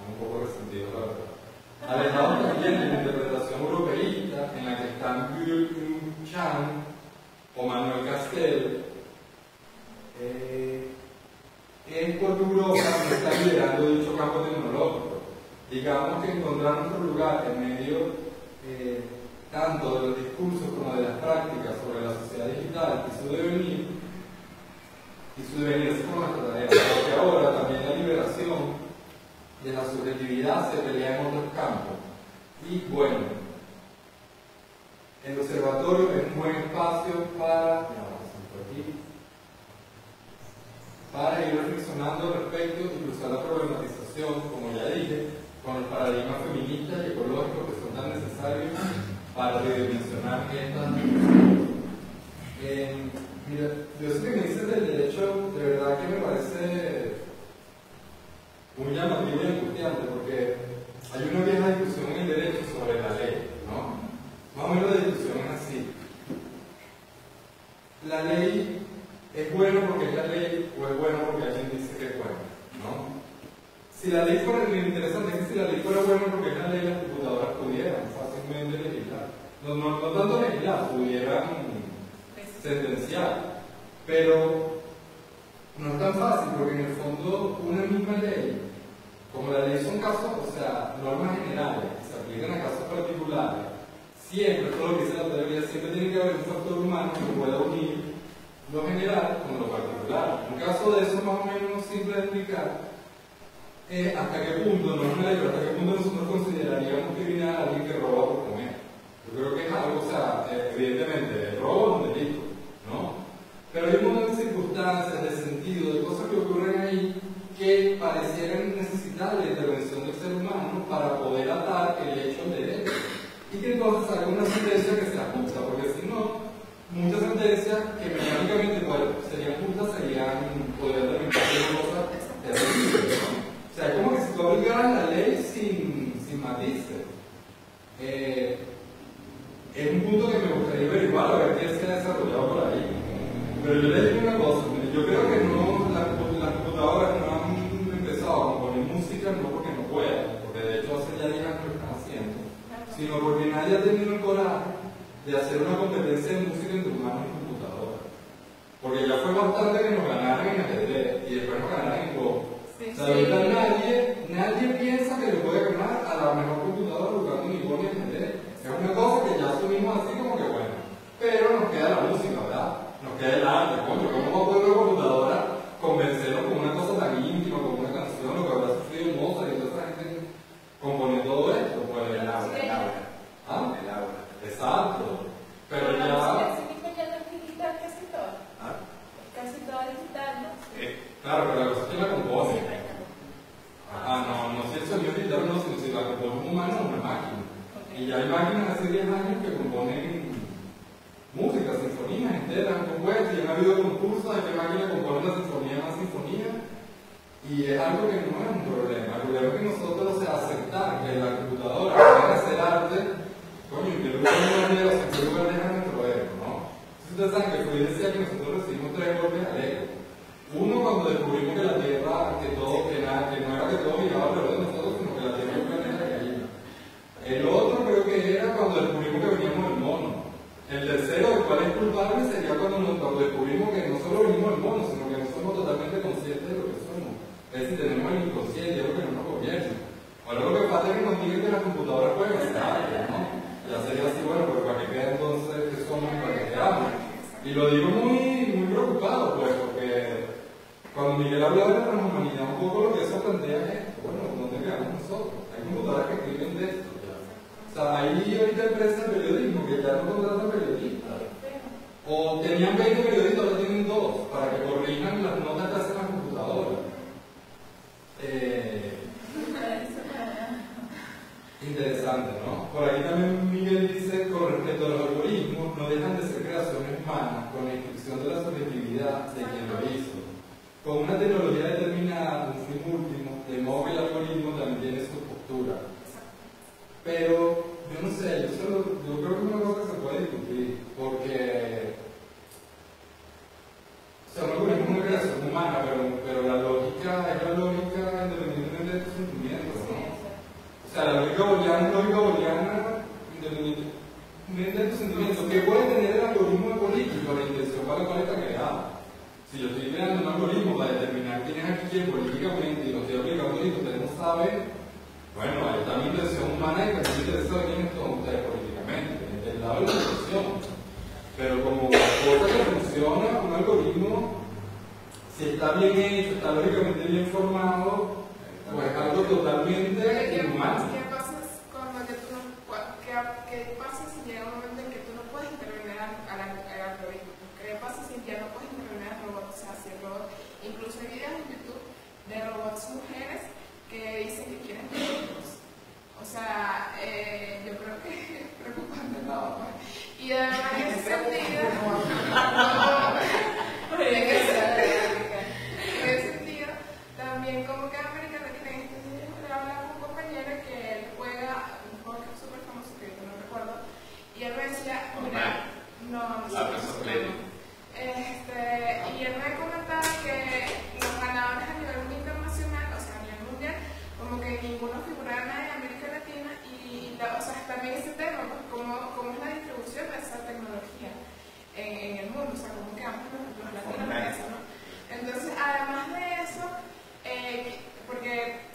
Un poco resentido, la verdad. Alejados también de la interpretación europeísta en la que están Gül Chan o Manuel Castel, es porque Europa no está liderando dicho campo tecnológico. Digamos que encontrar nuestro lugar en medio tanto de los discursos como de las prácticas sobre la sociedad digital y su devenir es como nuestra tarea, porque ahora también la liberación de la subjetividad se pelea en otros campos. Y bueno, el observatorio es un buen espacio para ir reflexionando al respecto y cruzar la problematización, como ya dije, con los paradigmas feministas y ecológicos que son tan necesarios para redimensionar estas. Mira, yo sé que me dices del derecho, de verdad que me parece muy llamativo y angustiante, porque hay una vieja discusión en el derecho sobre la ley, ¿no? Más o menos la discusión es así. La ley ¿es bueno porque es la ley o es bueno porque alguien dice que es bueno? ¿No? Si la ley fuera, lo interesante es que si la ley fuera buena porque es la ley, las computadoras pudieran fácilmente legislar. No tanto legislar, pudieran sentenciar. Pero no es tan fácil porque en el fondo una misma ley, como la ley son casos, o sea, normas generales que se aplican a casos particulares, siempre, todo lo que dice la teoría, siempre tiene que haber un factor humano que pueda unir lo general con lo particular. Un caso de eso más o menos simple de explicar es hasta qué punto, no es una ley, pero hasta qué punto nosotros consideraríamos criminal a alguien que roba por comer. Yo creo que es algo, o sea, evidentemente, el robo es un delito, ¿no? Pero hay un montón de circunstancias, de sentido, de cosas que ocurren ahí que parecieran necesitar la intervención del ser humano para poder atar el hecho al derecho. Y que entonces haga una sentencia que sea justa, porque si no, muchas sentencias que mecánicamente serían justas podrían terminar siendo cosas terribles, ¿no? O sea, es como que si tú aplicaras la ley sin matices. Es un punto que me gustaría averiguar, a ver qué se ha desarrollado por ahí. Pero yo les digo una cosa, yo creo que no, las computadoras no han empezado a componer música no porque no puedan, porque de hecho hace ya 10 años lo están haciendo, sino porque nadie ha tenido el coraje de hacer una competencia de música entre humanos y computadoras. Porque ya fue bastante que nos ganaran en ajedrez y después nos ganaran en Go. O sea, ahorita nadie piensa que le puede ganar a la mejor computadora jugando ni Go ni ajedrez. Es una cosa que ya asumimos así como que bueno. Pero nos queda la música, ¿verdad? Nos queda el arte. Coño, ¿cómo va a poder una computadora convencernos con una cosa tan íntima, como una canción, lo que habrá sufrido Mozart y toda esa gente componiendo todo esto? Pues el aura. ¿Ah? El aura. Exacto. Pero ya. Casi todo digital, ¿no? Claro, pero la cosa es que la compone. No si el sonido digital no, sino si la compone un humano o una máquina. Y ya hay máquinas hace 10 años que componen música, sinfonías enteras, compuestas, y han habido concursos de qué máquina compone una sinfonía más sinfonía. Y es algo que no es un problema. El problema es que nosotros, o sea, aceptar que la computadora pueda hacer arte, coño, y que lugar deja nuestro ego, ¿no? Ustedes saben que Freud decía que nosotros recibimos 3 golpes al ego. Uno, cuando descubrimos que la Tierra, que no era que todo giraba alrededor de nosotros, sino que la Tierra era un planeta que iba. El otro creo que era cuando descubrimos que veníamos del mono. El tercero, el cual es culpable, sería cuando descubrimos que no solo venimos del mono, sino que no somos totalmente conscientes de lo que somos. Es decir, tenemos el inconsciente, algo que no nos gobierna. Ahora lo que pasa es que nos digan que las computadoras pueden hacer algo, ¿no? Ya sería así, bueno, pero ¿para qué queda entonces que somos y para qué quedamos? Y Y lo digo muy preocupado, pues, porque cuando Miguel hablaba de la transhumanidad, un poco lo que eso plantea es, bueno, ¿dónde quedamos nosotros? Hay computadoras que escriben texto. O sea, hay ahorita empresas de periodismo que ya no contratan periodistas. O tenían 20 periodistas, ahora tienen 2, para que corrijan las notas que hacen las computadoras. Interesante, ¿no? Por aquí también Miguel dice, con respecto a los algoritmos, no dejan de ser creaciones humanas con la inscripción de la subjetividad de quien lo hizo. Con una tecnología determinada, un fin último, de modo que el algoritmo también tiene su postura. Pero, yo no sé, yo creo que es una cosa que se puede discutir, porque o sea, un algoritmo es una creación humana, pero la lógica es la lógica independientemente de tus sentimientos, ¿no? O sea, la lógica booleana, independientemente de tus sentimientos, ¿qué puede tener el algoritmo político, la intención para la cual está creado? Si yo estoy creando un algoritmo para determinar quién es aquí quién políticamente y lo estoy aplicando y ustedes no saben, bueno, ahí está mi intención humana y que me interesa de quiénes son ustedes políticamente, del lado de la intención. Pero como cosa que funciona, un algoritmo, si está bien hecho, está lógicamente bien formado, pues es algo totalmente inhumano. ¿Qué pasa si llega un momento en que tú no puedes intervenir al algoritmo? ¿Qué pasa si ya no puedes intervenir al robot? O sea, si el robot, incluso hay videos en YouTube de robots mujeres que dicen que quieren hijos. O sea, yo creo que es preocupante todo. Y además en ese sentido, también como que América Latina, en este video le hablaba con un compañero que él juega un juego que es súper famoso, que yo no recuerdo, y él me decía, mira, no sé. Y él me comentaba que los ganadores a nivel internacional, o sea, a nivel mundial, como que ninguno figuraba nada en América Latina y o sea, también ese tema, pues, cómo es la distribución de esa tecnología en el mundo, o sea, cómo quedamos los latinos en eso, ¿no? Entonces, además de eso, porque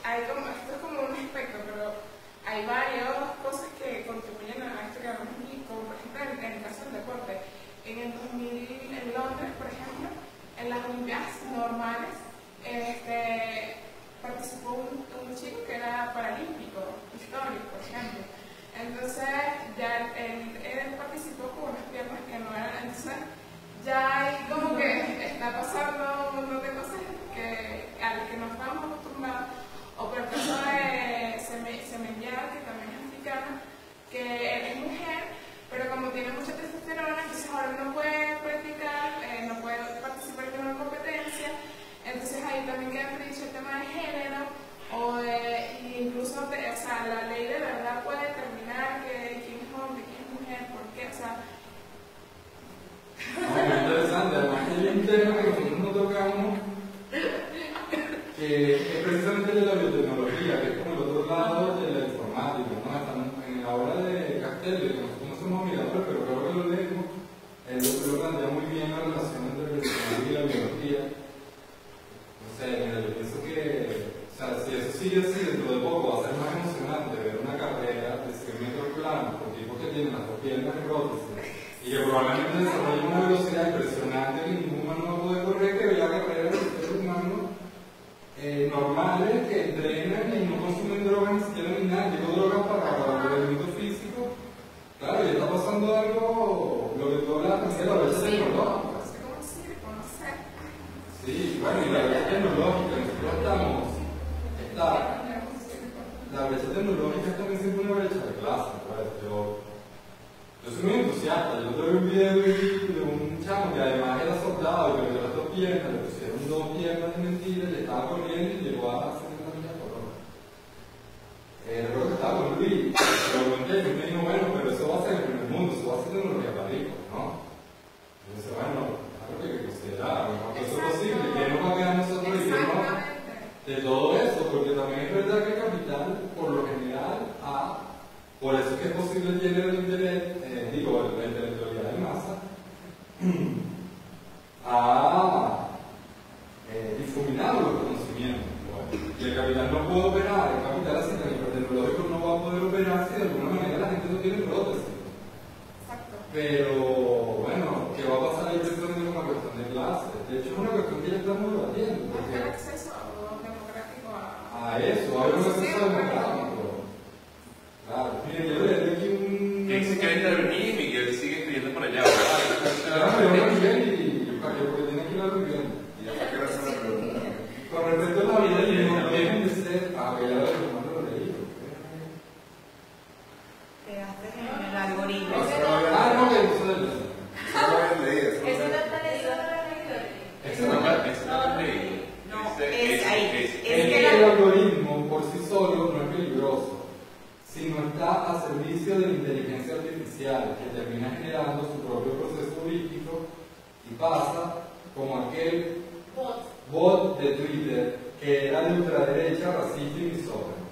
hay como, esto es como un espectro, pero hay varias cosas que contribuyen a esto que hablamos aquí, como por ejemplo en el caso del deporte. En el 2000, en Londres, por ejemplo, en las Olimpiadas normales, participó un chico que era paralímpico, histórico, por ejemplo. Entonces, ya él participó con unas piernas que no eran. Entonces, ya hay como que está pasando un montón de cosas a las que no estamos acostumbrados. O por el caso de Semenyal, que también es africana, que es mujer, pero como tiene mucha testosterona, entonces ahora no puede practicar, no puede participar en una competencia. Entonces ahí también queda dicho el tema de género, incluso o sea, la ley de verdad puede determinar quién es hombre, quién es mujer, por qué, o sea. Muy interesante, además hay un tema que nosotros no tocamos, que es precisamente de la biotecnología, que es como el otro lado de la informática, ¿no? Estamos en la obra de Castelli, que nosotros no somos miradores, pero creo que lo leemos, él lo plantea muy bien la relación entre el personal y la biología. No sé, mira, yo pienso que, o sea, si eso sigue así, dentro de poco va a ser más emocionante ver una carrera de 100 metros planos con tipos que tienen las dos piernas en prótesis y que probablemente desarrollen una velocidad impresionante que ningún humano va a poder correr, que ve la carrera de los seres humanos normales que entrenan y no consumen drogas ni siquiera ni nada, digo drogas para el rendimiento físico. Claro, y está pasando algo, lo que tú hablas también de la brecha tecnológica. Sí, bueno, y la brecha tecnológica, nosotros la brecha tecnológica es también siempre una brecha de clase, pues. Yo soy muy entusiasta, yo tuve un video de un chamo que además era soldado, que le dio las dos piernas, le pusieron dos piernas de mentira, le estaba corriendo y llegó a hacer una milla corona. Recuerdo que estaba con Luis, pero me dijo, bueno, pero eso va a ser en el primer mundo, eso va a ser tecnología para ricos, ¿no? Entonces, bueno, algo que hay que considerar, porque eso es posible, que no va a quedar nosotros diciendo de todo eso, porque también es verdad que el capital, por lo general, por eso es que es posible tener el interés, la intelectualidad de masa, ha difuminado los conocimientos. Bueno, y el capital no puede operar, el capital así tecnológico no va a poder operar si de alguna manera la gente no tiene prótesis. Pero, bueno, ¿qué va a pasar hace. De hecho, es una cuestión que ya estamos debatiendo. ¿No es Porque el acceso democrático a eso, hay un acceso democrático. Claro, miren, yo leí aquí un. Que dice que va a intervenir y Miguel sigue escribiendo por allá. Claro, yo no Miguel y para que porque tiene que ir a vivienda. Y eso quiero hacer una pregunta. Con respecto a la vida, no dejen de ser. Ah, que ya lo leí. Pegaste en el algoritmo. Ah, no, que eso es el. Eso lo había leído. Eso no está leído. Ese no lo leí. No, es ahí. Es que el algoritmo por sí solo no es peligroso, sino está a servicio de la inteligencia artificial que termina generando su propio proceso heurístico y pasa como aquel bot de Twitter que era de ultraderecha, racista y misógino.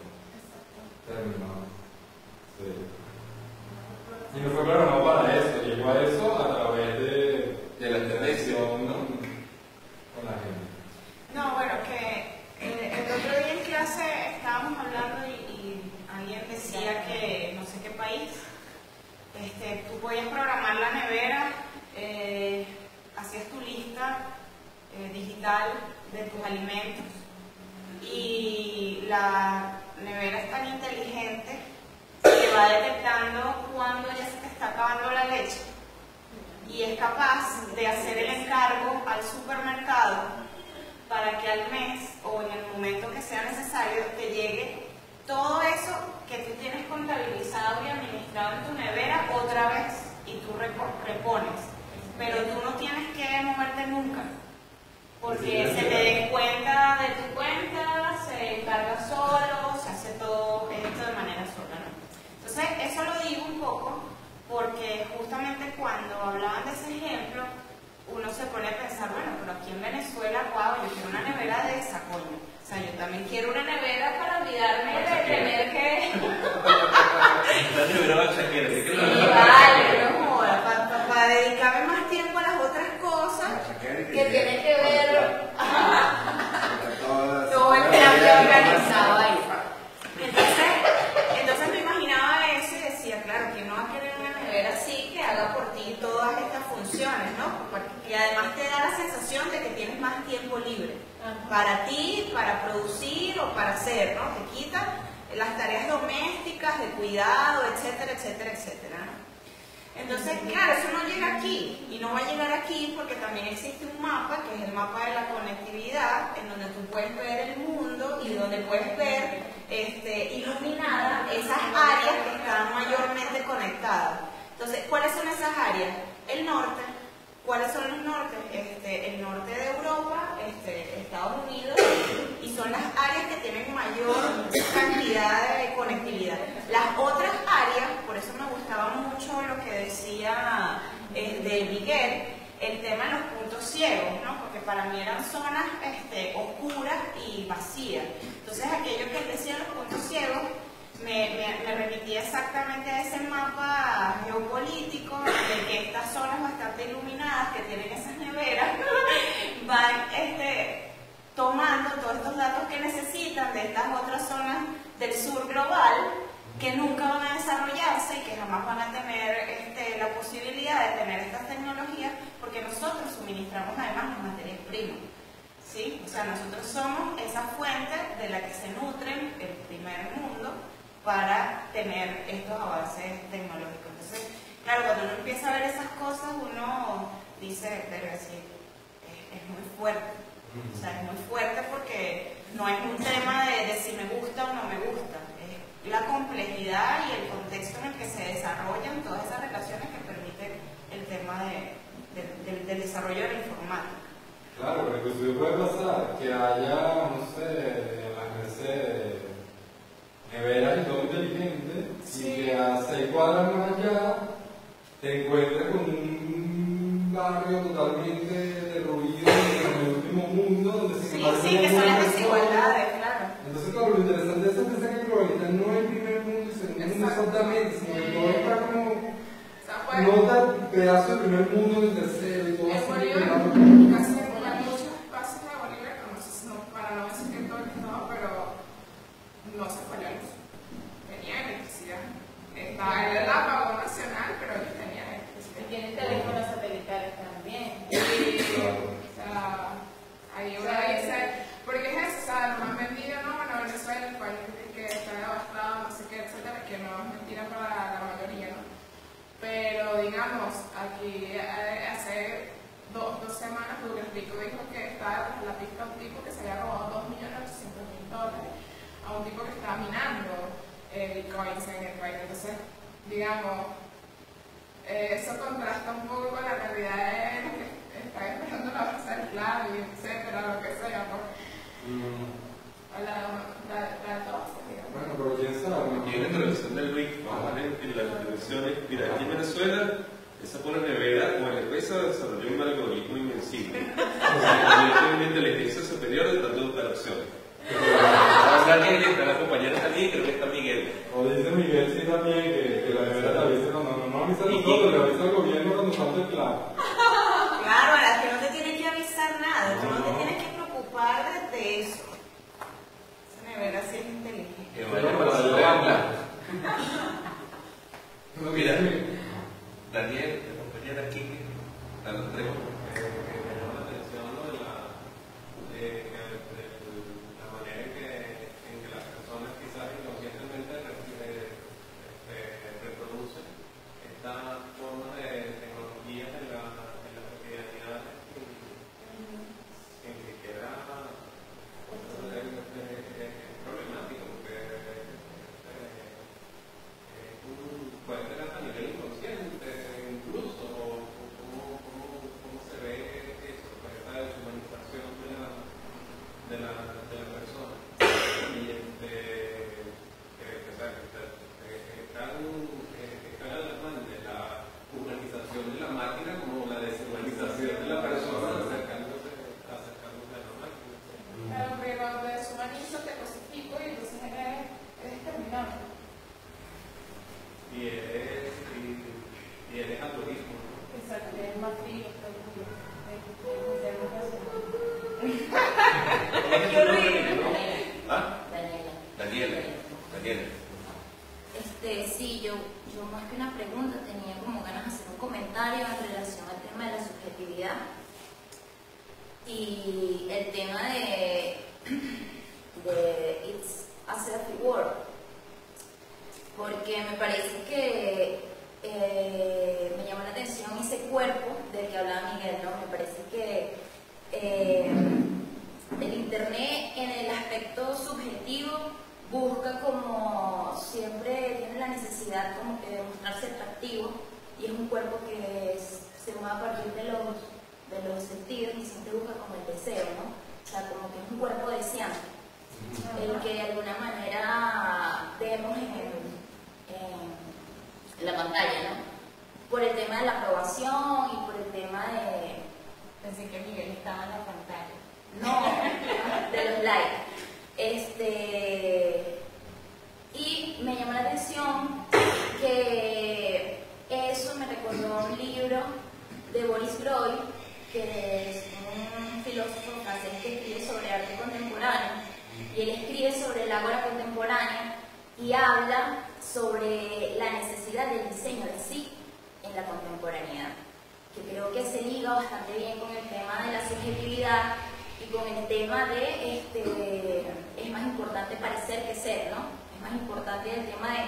Terminado. Sí. Y no fue programado para eso, llegó a eso a través de la interacción con la gente. No, bueno, que el otro día en clase estábamos hablando y alguien decía que no sé qué país, tú podías programar la nevera, hacías tu lista digital de tus alimentos y la nevera es tan inteligente que va detectando cuando ya se te está acabando la leche y es capaz de hacer el encargo al supermercado para que al mes o en el momento que sea necesario te llegue todo eso que tú tienes contabilizado y administrado en tu nevera otra vez y tú repones. Pero tú no tienes que moverte nunca, porque se te descuenta de tu cuenta, se encarga solo, se hace todo esto de manera sola, ¿no? Entonces, eso lo digo un poco porque justamente cuando hablaban de ese ejemplo, uno se pone a pensar, bueno, pero aquí en Venezuela, wow, yo quiero una nevera de esa, coño. O sea, yo también quiero una nevera para olvidarme de tener que... La nevera bachaquera, ¿sí? Sí, vale, no joda, para dedicarme más tiempo a las otras cosas que tienen que ver... Todo el cambio organizado ahí. Entonces me imaginaba eso y decía, claro, que no va a querer una nevera así que haga por ti todas estas funciones, ¿no? Porque además te da la sensación de que tienes más tiempo libre para ti, para producir o para hacer, ¿no? Te quita las tareas domésticas, de cuidado, etcétera, etcétera, etcétera, ¿no? Entonces, claro, eso no llega aquí y no va a llegar aquí porque también existe un mapa, que es el mapa de la conectividad, en donde tú puedes ver el mundo y donde puedes ver iluminadas esas áreas que están mayormente conectadas. Entonces, ¿cuáles son esas áreas? El norte. ¿Cuáles son los nortes? El norte de Europa, Estados Unidos, y son las áreas que tienen mayor cantidad de conectividad. Las otras áreas, por eso me gustaba mucho lo que decía de Miguel, el tema de los puntos ciegos, ¿no? Porque para mí eran zonas oscuras y vacías. Entonces aquello que él decía los puntos ciegos me remitía exactamente a ese mapa geopolítico de que estas zonas bastante iluminadas que tienen esas neveras van tomando todos estos datos que necesitan de estas otras zonas del sur global que nunca van a desarrollarse y que jamás van a tener la posibilidad de tener estas tecnologías porque nosotros suministramos además las materias primas. ¿Sí? O sea, nosotros somos esa fuente de la que se nutren el primer mundo para tener estos avances tecnológicos. Entonces, claro, cuando uno empieza a ver esas cosas, uno dice, pero sí, es muy fuerte. O sea, es muy fuerte porque no es un tema de si me gusta o no me gusta. Es la complejidad y el contexto en el que se desarrollan todas esas relaciones que permiten el tema del desarrollo de la informática. Claro, pero inclusive puede pasar que haya, no sé, en las Mercedes, neveras y todo inteligente, sí. Y que a 6 cuadras más allá te encuentres con un barrio totalmente derruido en el último mundo, donde sí, que son las desigualdades, claro. Entonces, claro, lo interesante de eso es pensar que el globalista no es el primer mundo y segundo mundo exactamente, sino que todo está como nota pedazo del primer mundo, del tercero y todo así. Casi en muchos espacios de Bolivia, para no decir que todo el estado, pero no se fue la luz. Tenía electricidad. Estaba en el apagón nacional, pero ellos tenían electricidad. Y tienen teléfonos satelitales también. Sí. O sea, Ahí uno dice, porque es eso, o sea, lo más vendido, ¿no? Bueno, Venezuela, el país que está devastado, no sé qué, etcétera, que no es mentira para la mayoría, ¿no? Pero digamos, aquí hace dos semanas Lucas Rico dijo que estaba en la pista un tipo que se había robado $2.800.000 a un tipo que estaba minando bitcoins en el país. Entonces, digamos, eso contrasta un poco con la realidad de lo que están esperando la base del clave, etcétera, lo que sea. Bueno, pero quién sabe. Aquí en la televisión del WIC, en las televisiones, mira, aquí en Venezuela, esa pura nevera o en la empresa desarrolló un algoritmo invencible. Tiene una inteligencia superior de tanto buscar opciones. Alguien que está la compañera también, creo que está Miguel. O dice Miguel, sí, también, que la nevera te avisa cuando no avisa a nosotros, le avisa al gobierno cuando falta el clavo. Claro, a la que no te tiene que avisar nada, tú no te tienes que preocupar de eso. Esa nevera sí es inteligente. Que bueno, para ayudarla. Mira, Daniel, la compañera aquí, a los tres, me llama la atención de la manera en que las personas quizás inconscientemente reproducen esta forma de tecnologías en la cotidianidad sin siquiera es problemático porque puede tener a nivel inconsciente incluso cómo se ve eso, pues, esta deshumanización de la persona y está alarmante la humanización de la máquina como la deshumanización de la persona acercándose a la máquina. Claro, pero deshumanizo, te cosifico y entonces eres terminado. Y eres algoritmo. Exacto, es más frío, Qué horrible. ¿Ah? Daniela. Daniela. Sí, yo más que una pregunta tenía como ganas de hacer un comentario en relación al tema de la subjetividad y el tema de It's a Self-Reward, porque me parece que me llama la atención ese cuerpo del que hablaba Miguel, ¿no? Me parece que el Internet en el aspecto subjetivo busca como siempre, tiene la necesidad como que de mostrarse atractivo y es un cuerpo que se mueve a partir de los sentidos y siempre busca como el deseo, ¿no? O sea, como que es un cuerpo deseante, el que de alguna manera vemos en la pantalla, ¿no? Por el tema de la aprobación y por el tema de... Pensé que Miguel estaba en la pantalla. No, de los likes. Y me llamó la atención que eso me recordó un libro de Boris Groy, que es un filósofo francés que escribe sobre arte contemporáneo, y él escribe sobre el ágora contemporánea y habla sobre la necesidad del diseño de sí en la contemporaneidad, que creo que se liga bastante bien con el tema de la subjetividad y con el tema de es más importante parecer que ser, ¿no? Es más importante el tema de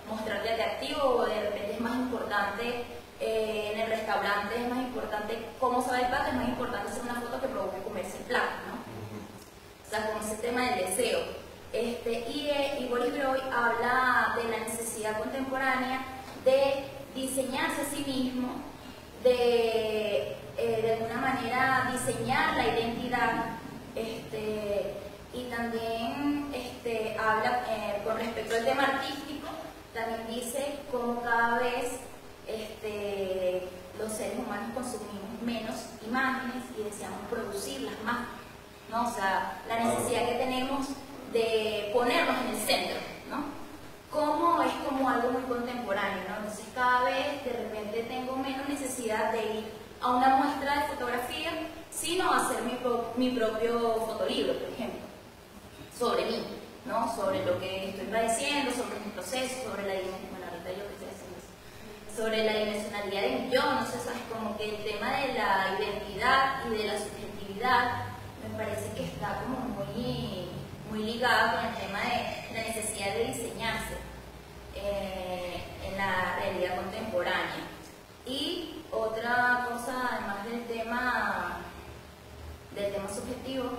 mostrarte atractivo, o de repente es más importante en el restaurante, es más importante cómo se va el plato, es más importante hacer una foto que provoque comerse el plato, ¿no? O sea, con ese tema del deseo. Y Boris Groy habla de la necesidad contemporánea de diseñarse a sí mismo, de alguna manera diseñar la identidad, y también habla con respecto al tema artístico, también dice cómo cada vez los seres humanos consumimos menos imágenes y deseamos producirlas más, ¿no? O sea, la necesidad que tenemos de ponernos en el centro, ¿no? Como es como algo muy contemporáneo, ¿no? Entonces cada vez de repente tengo menos necesidad de ir a una muestra de fotografía, sino a hacer mi propio fotolibro, por ejemplo, sobre mí, ¿no? Sobre lo que estoy padeciendo, sobre mi proceso, sobre la sobre la dimensionalidad de mi yo, no sé, sabes, como que el tema de la identidad y de la subjetividad me parece muy ligada con el tema de la necesidad de diseñarse en la realidad contemporánea. Y otra cosa, además del tema subjetivo,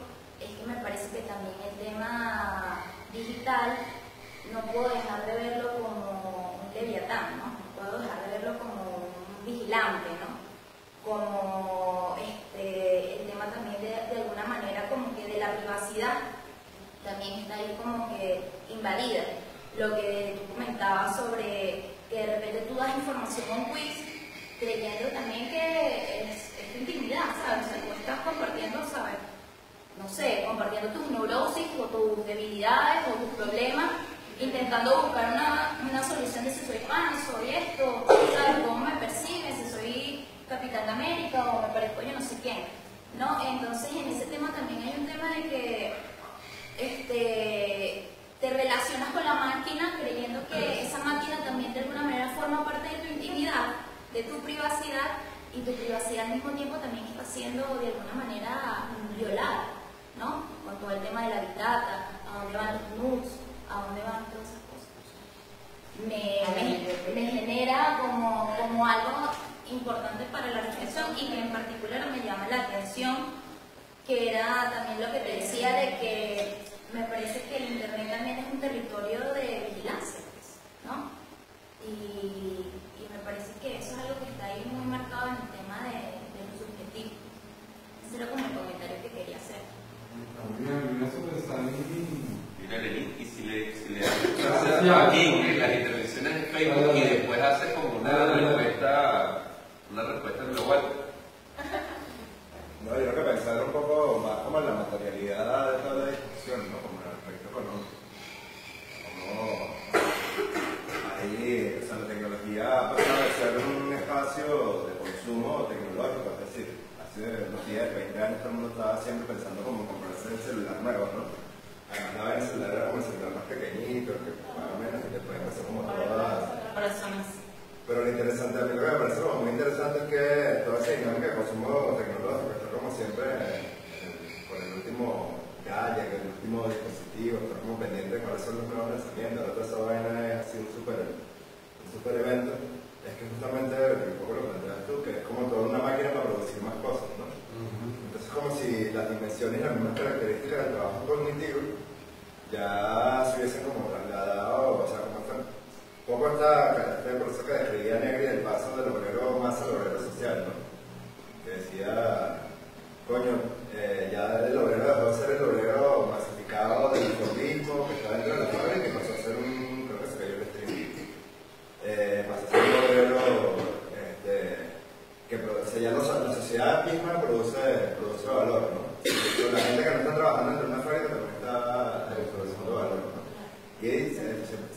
es que me parece que también el tema digital no puedo dejar de verlo como un leviatán, ¿no? No puedo dejar de verlo como un vigilante, ¿no? Como el tema también de alguna manera como que de la privacidad también está ahí como que invadida. Lo que tú comentabas sobre que de repente tú das información a un quiz creyendo también que es tu intimidad, ¿sabes? O sea, tú estás compartiendo, ¿sabes? No sé, compartiendo tus neurosis o tus debilidades o tus problemas, intentando buscar una solución de si soy fan, si soy esto, ¿sabes? ¿Cómo me perciben? Si soy Capitán de América o me parezco yo no sé quién, ¿no? Entonces en ese tema también hay un tema de que te relacionas con la máquina creyendo que esa máquina también de alguna manera forma parte de tu intimidad, de tu privacidad, y tu privacidad al mismo tiempo también está siendo de alguna manera violada, ¿no? Con todo el tema de la big data, a dónde van los nudes, a dónde van todas esas cosas. Me genera como algo importante para la reflexión y que en particular me llama la atención, que era también lo que te decía de que me parece que el internet también es un territorio de vigilancia, ¿no? Y me parece que eso es algo que está ahí muy marcado en el tema de lo subjetivo. Ese era como el comentario que quería hacer. Mira, eso está en... Mira, Lenín, y si le haces aquí en las intervenciones de Facebook y después haces como una respuesta global. No, yo creo que pensar un poco más como en la materialidad de toda la discusión, ¿no? Como en el aspecto económico. Como ahí, o sea, la tecnología ha pasado de ser un espacio de consumo tecnológico, es decir, hace unos 10, 20 años todo el mundo estaba siempre pensando como comprarse el celular nuevo, ¿no? Además, el celular era como el celular más pequeñito, que pagaba menos y después empezó como todas personas. Pero lo interesante, a mí lo que me parece como muy interesante es que toda esa dinámica de consumo tecnológico está como siempre con el último gadget, el último dispositivo, está como pendiente de cuáles son los nuevos lanzamientos. La otra esa vaina es así un super evento. Es que justamente, un poco lo planteas tú, que es como toda una máquina para producir más cosas, ¿no? Entonces como si las dimensiones y las mismas características del trabajo cognitivo ya se hubiesen como trasladado, o sea, como están un poco este proceso que describía Negri del paso del obrero más al obrero social, ¿no? Que decía, coño, ya el obrero dejó de ser el obrero masificado del informismo que está dentro de la fábrica y pasó a ser creo que se cayó el streaming, pasó a ser un obrero que produce, ya la sociedad misma produce valor, ¿no? Pero la gente que no está trabajando dentro de una fábrica también está produciendo valor, ¿no? Y se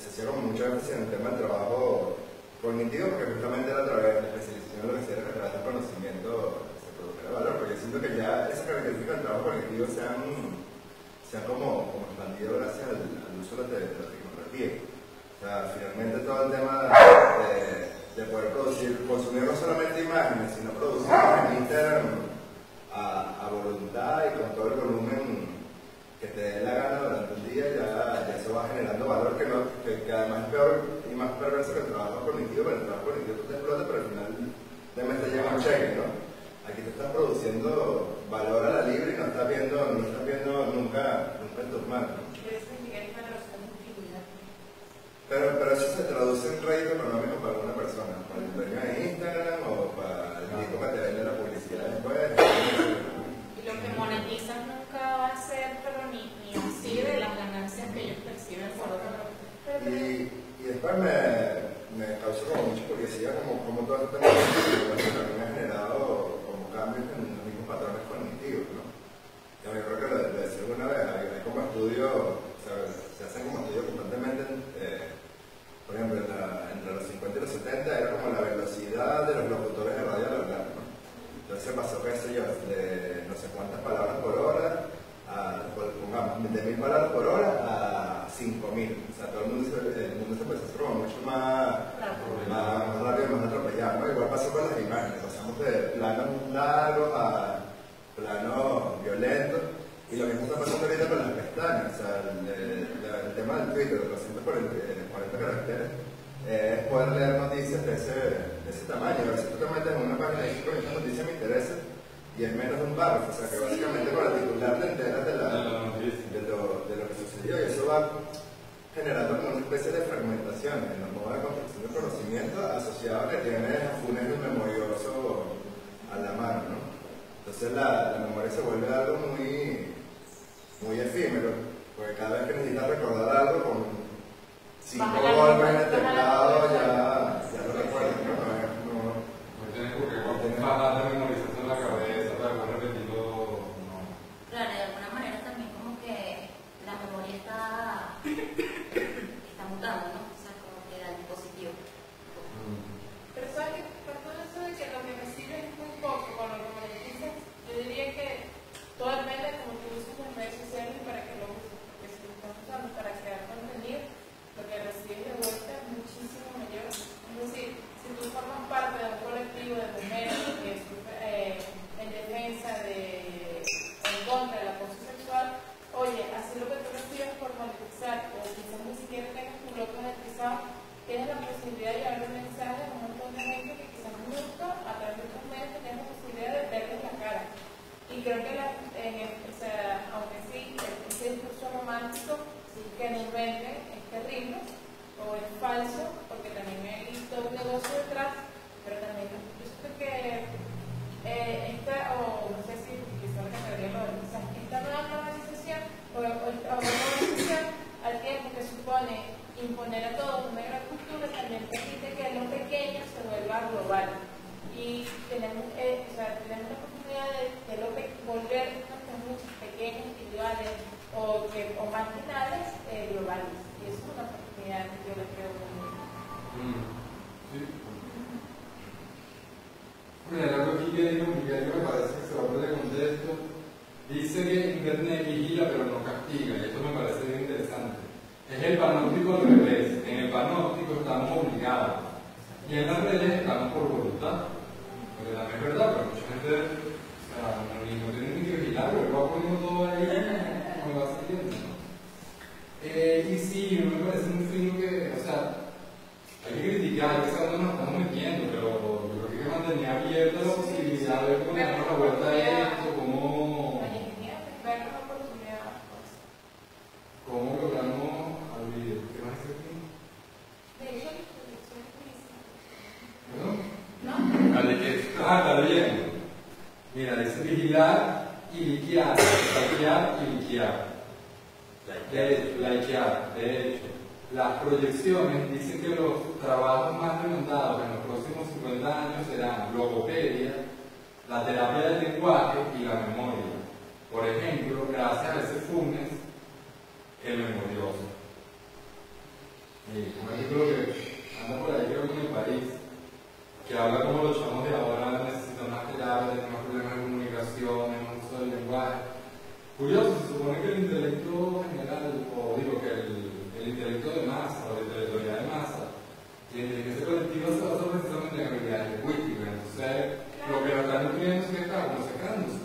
hacía como mucho énfasis en el tema del trabajo cognitivo, porque justamente era a través de la especialización lo que se era a través del conocimiento se produjera valor, porque yo siento que ya esas características del trabajo cognitivo se han como expandido gracias al uso de la tecnología. O sea, finalmente todo el tema de poder consumir no solamente imágenes, sino producir imágenes a voluntad y con todo el volumen que te dé la gana durante el día, ya eso va generando valor que además es peor y más perverso que el trabajo cognitivo, pero el trabajo cognitivo tú te explotas, pero al final te llega un cheque, ¿no? Aquí te estás produciendo valor a la libre y no estás viendo nunca en tus manos, ¿no? Pero eso se traduce en rédito económico para una persona, para el dueño de Instagram o para el tipo que te vende la publicidad después. Y lo que monetizan nunca va a ser, pero ni así de las ganancias que ellos perciben por otro. Y después me causó como mucha curiosidad como todo este tema también ha generado como cambios en los mismos patrones cognitivos, ¿no? Yo creo que lo decía alguna vez, hay como estudios, o sea, se hacen como estudios constantemente, por ejemplo, entre los 50 y los 70 era como la velocidad de los locutores de radio al hablar, ¿no? Entonces se pasó, qué sé yo, de no sé cuántas palabras por hora, pongamos, de 1000 palabras por hora a 5000. O sea, todo el mundo se empezó a hacer como mucho más rápido, más atropellado, ¿no? Igual pasó con las imágenes, pasamos de planos largos a planos violentos, y lo mismo está pasando ahorita con las pestañas. O sea, 40 caracteres, es poder leer noticias de ese tamaño. A veces tú te metes en una página y dices, esta noticia me interesa, y es menos de un párrafo, o sea que básicamente con el titular te enteras de lo que sucedió, y eso va generando como una especie de fragmentación en los modos de construcción de conocimiento asociado a que tienes a Funes un memorioso a la mano, ¿no? Entonces la memoria se vuelve algo muy efímero, porque cada vez que necesitas recordar algo con 5 golpes en el teclado ya lo recuerdas, ¿no? No tienes por qué bajar la memorización en la cabeza para poder repetirlo. Claro, de alguna manera también como que la memoria está mutando, ¿no? O sea, como que el dispositivo. Pero sabes que por todo eso de que lo que me sirve es muy poco, con lo que me dices, yo diría que todo depende de cómo tú uses las redes sociales y para qué lo uses. Porque si lo estás usando para crear contenido, lo que recibes de vuelta es muchísimo mayor. Es decir, si tú formas parte de un colectivo de mujeres que sufre en defensa en contra del acoso sexual, oye, así lo que tú recibes por monetizar, o quizás ni siquiera tengas tu blog monetizado, tienes la posibilidad de llevar un mensaje a un montón de gente que quizás nunca, a través de estos medios, tengas la posibilidad de verles la cara. Y creo que, aunque sí, ese discurso romántico que nos venden es terrible, o es falso, porque también hay todo un negocio detrás, pero también yo siento que no sé si quizás me quedaría lo de esta nueva normalización o normalización al tiempo que supone imponer a todos una gran cultura, también permite que lo pequeño se vuelva global. Y tenemos la oportunidad de volver nuestros pequeños, individuales o marginales globales. Y eso es una oportunidad que yo les creo muy Sí. Mira, algo aquí que dijo Miguel que me parece que se va a poner de contexto. Dice que Internet vigila pero no castiga, y esto me parece bien interesante. Es el panóptico al revés. En el panóptico estamos obligados, y en las redes estamos por voluntad. Porque también es verdad, pero mucha gente no tiene ni que vigilar, pero va poniendo todo ahí como va saliendo, ¿no? Y sí, no me parece muy fino que, o sea, hay que criticar, hay que saber dónde nos estamos metiendo, pero yo creo que hay que mantener abierta la posibilidad de cómo darnos la vuelta a esto, cómo logramos abrir. ¿Qué más es aquí? Está bien. Mira, dice vigilar y liquear, saquear y liquear. Likear, de hecho. Las proyecciones dicen que los trabajos más demandados en los próximos 50 años serán logopedia, la terapia del lenguaje y la memoria. Por ejemplo, gracias a ese Funes, el memorioso. Un artículo que anda por ahí, creo que en el país, que habla como los chamos de ahora necesitan más terapia, tienen más problemas de comunicación, más uso del lenguaje. Curioso, se supone que el intelecto general, o digo que el intelecto de masa, o la intelectualidad de masa, y en ese colectivo se basa precisamente en habilidades lingüísticas. Entonces, lo que nos están nutriendo es que está como secándose,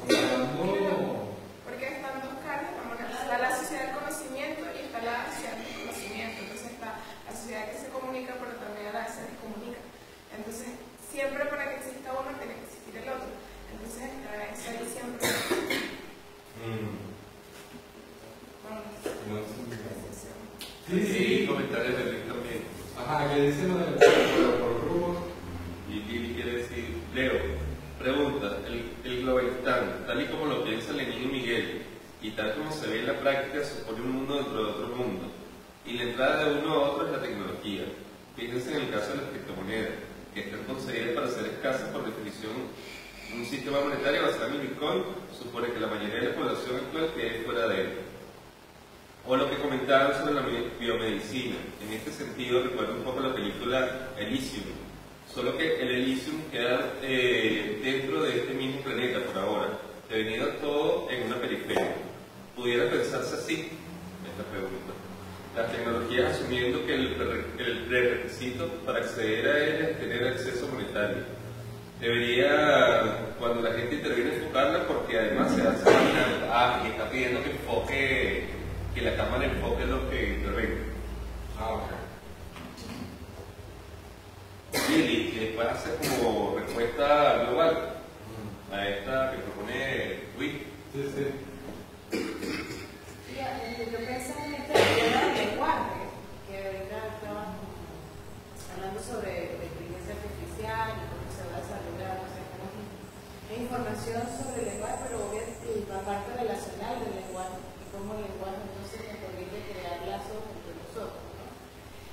porque están dos caras, está la sociedad del conocimiento y está la sociedad del conocimiento. Entonces está la sociedad que se comunica, pero también la que se descomunica. Entonces, siempre para que exista uno tiene que existir el otro. Entonces, está ahí siempre. Sí, comentarios de Rick también. Ajá, ¿qué dice lo del por grupos? Y quiere decir, Leo, pregunta, el Globalistán, tal y como lo piensa Lenín y Miguel, y tal como se ve en la práctica, supone un mundo dentro de otro mundo, y la entrada de uno a otro es la tecnología. Fíjense en el caso de las criptomonedas, que están concebidas para ser escasas por definición. Un sistema monetario basado en el Bitcoin supone que la mayoría de la población actual quede fuera de él. O lo que comentaban sobre la biomedicina. En este sentido, recuerdo un poco la película Elysium. Solo que el Elysium queda dentro de este mismo planeta por ahora, devenido todo en una periferia. ¿Pudiera pensarse así? Esta pregunta. Las tecnologías asumiendo que el prerequisito para acceder a ellas es tener acceso monetario. Debería, cuando la gente interviene, enfocarla, porque además se hace y está pidiendo que la cámara enfoque lo que intervenga. Ah, ok. Y después hacer como respuesta global a esta que propone Luis. Sí, sí. Yo pensé en este tema del lenguaje, que ahorita estaban hablando sobre la inteligencia artificial y cómo se va a desarrollar, o sea, cómo hay información sobre el lenguaje, pero obviamente la parte relacional del lenguaje y cómo el lenguaje entonces nos permite crear lazos entre nosotros, ¿no?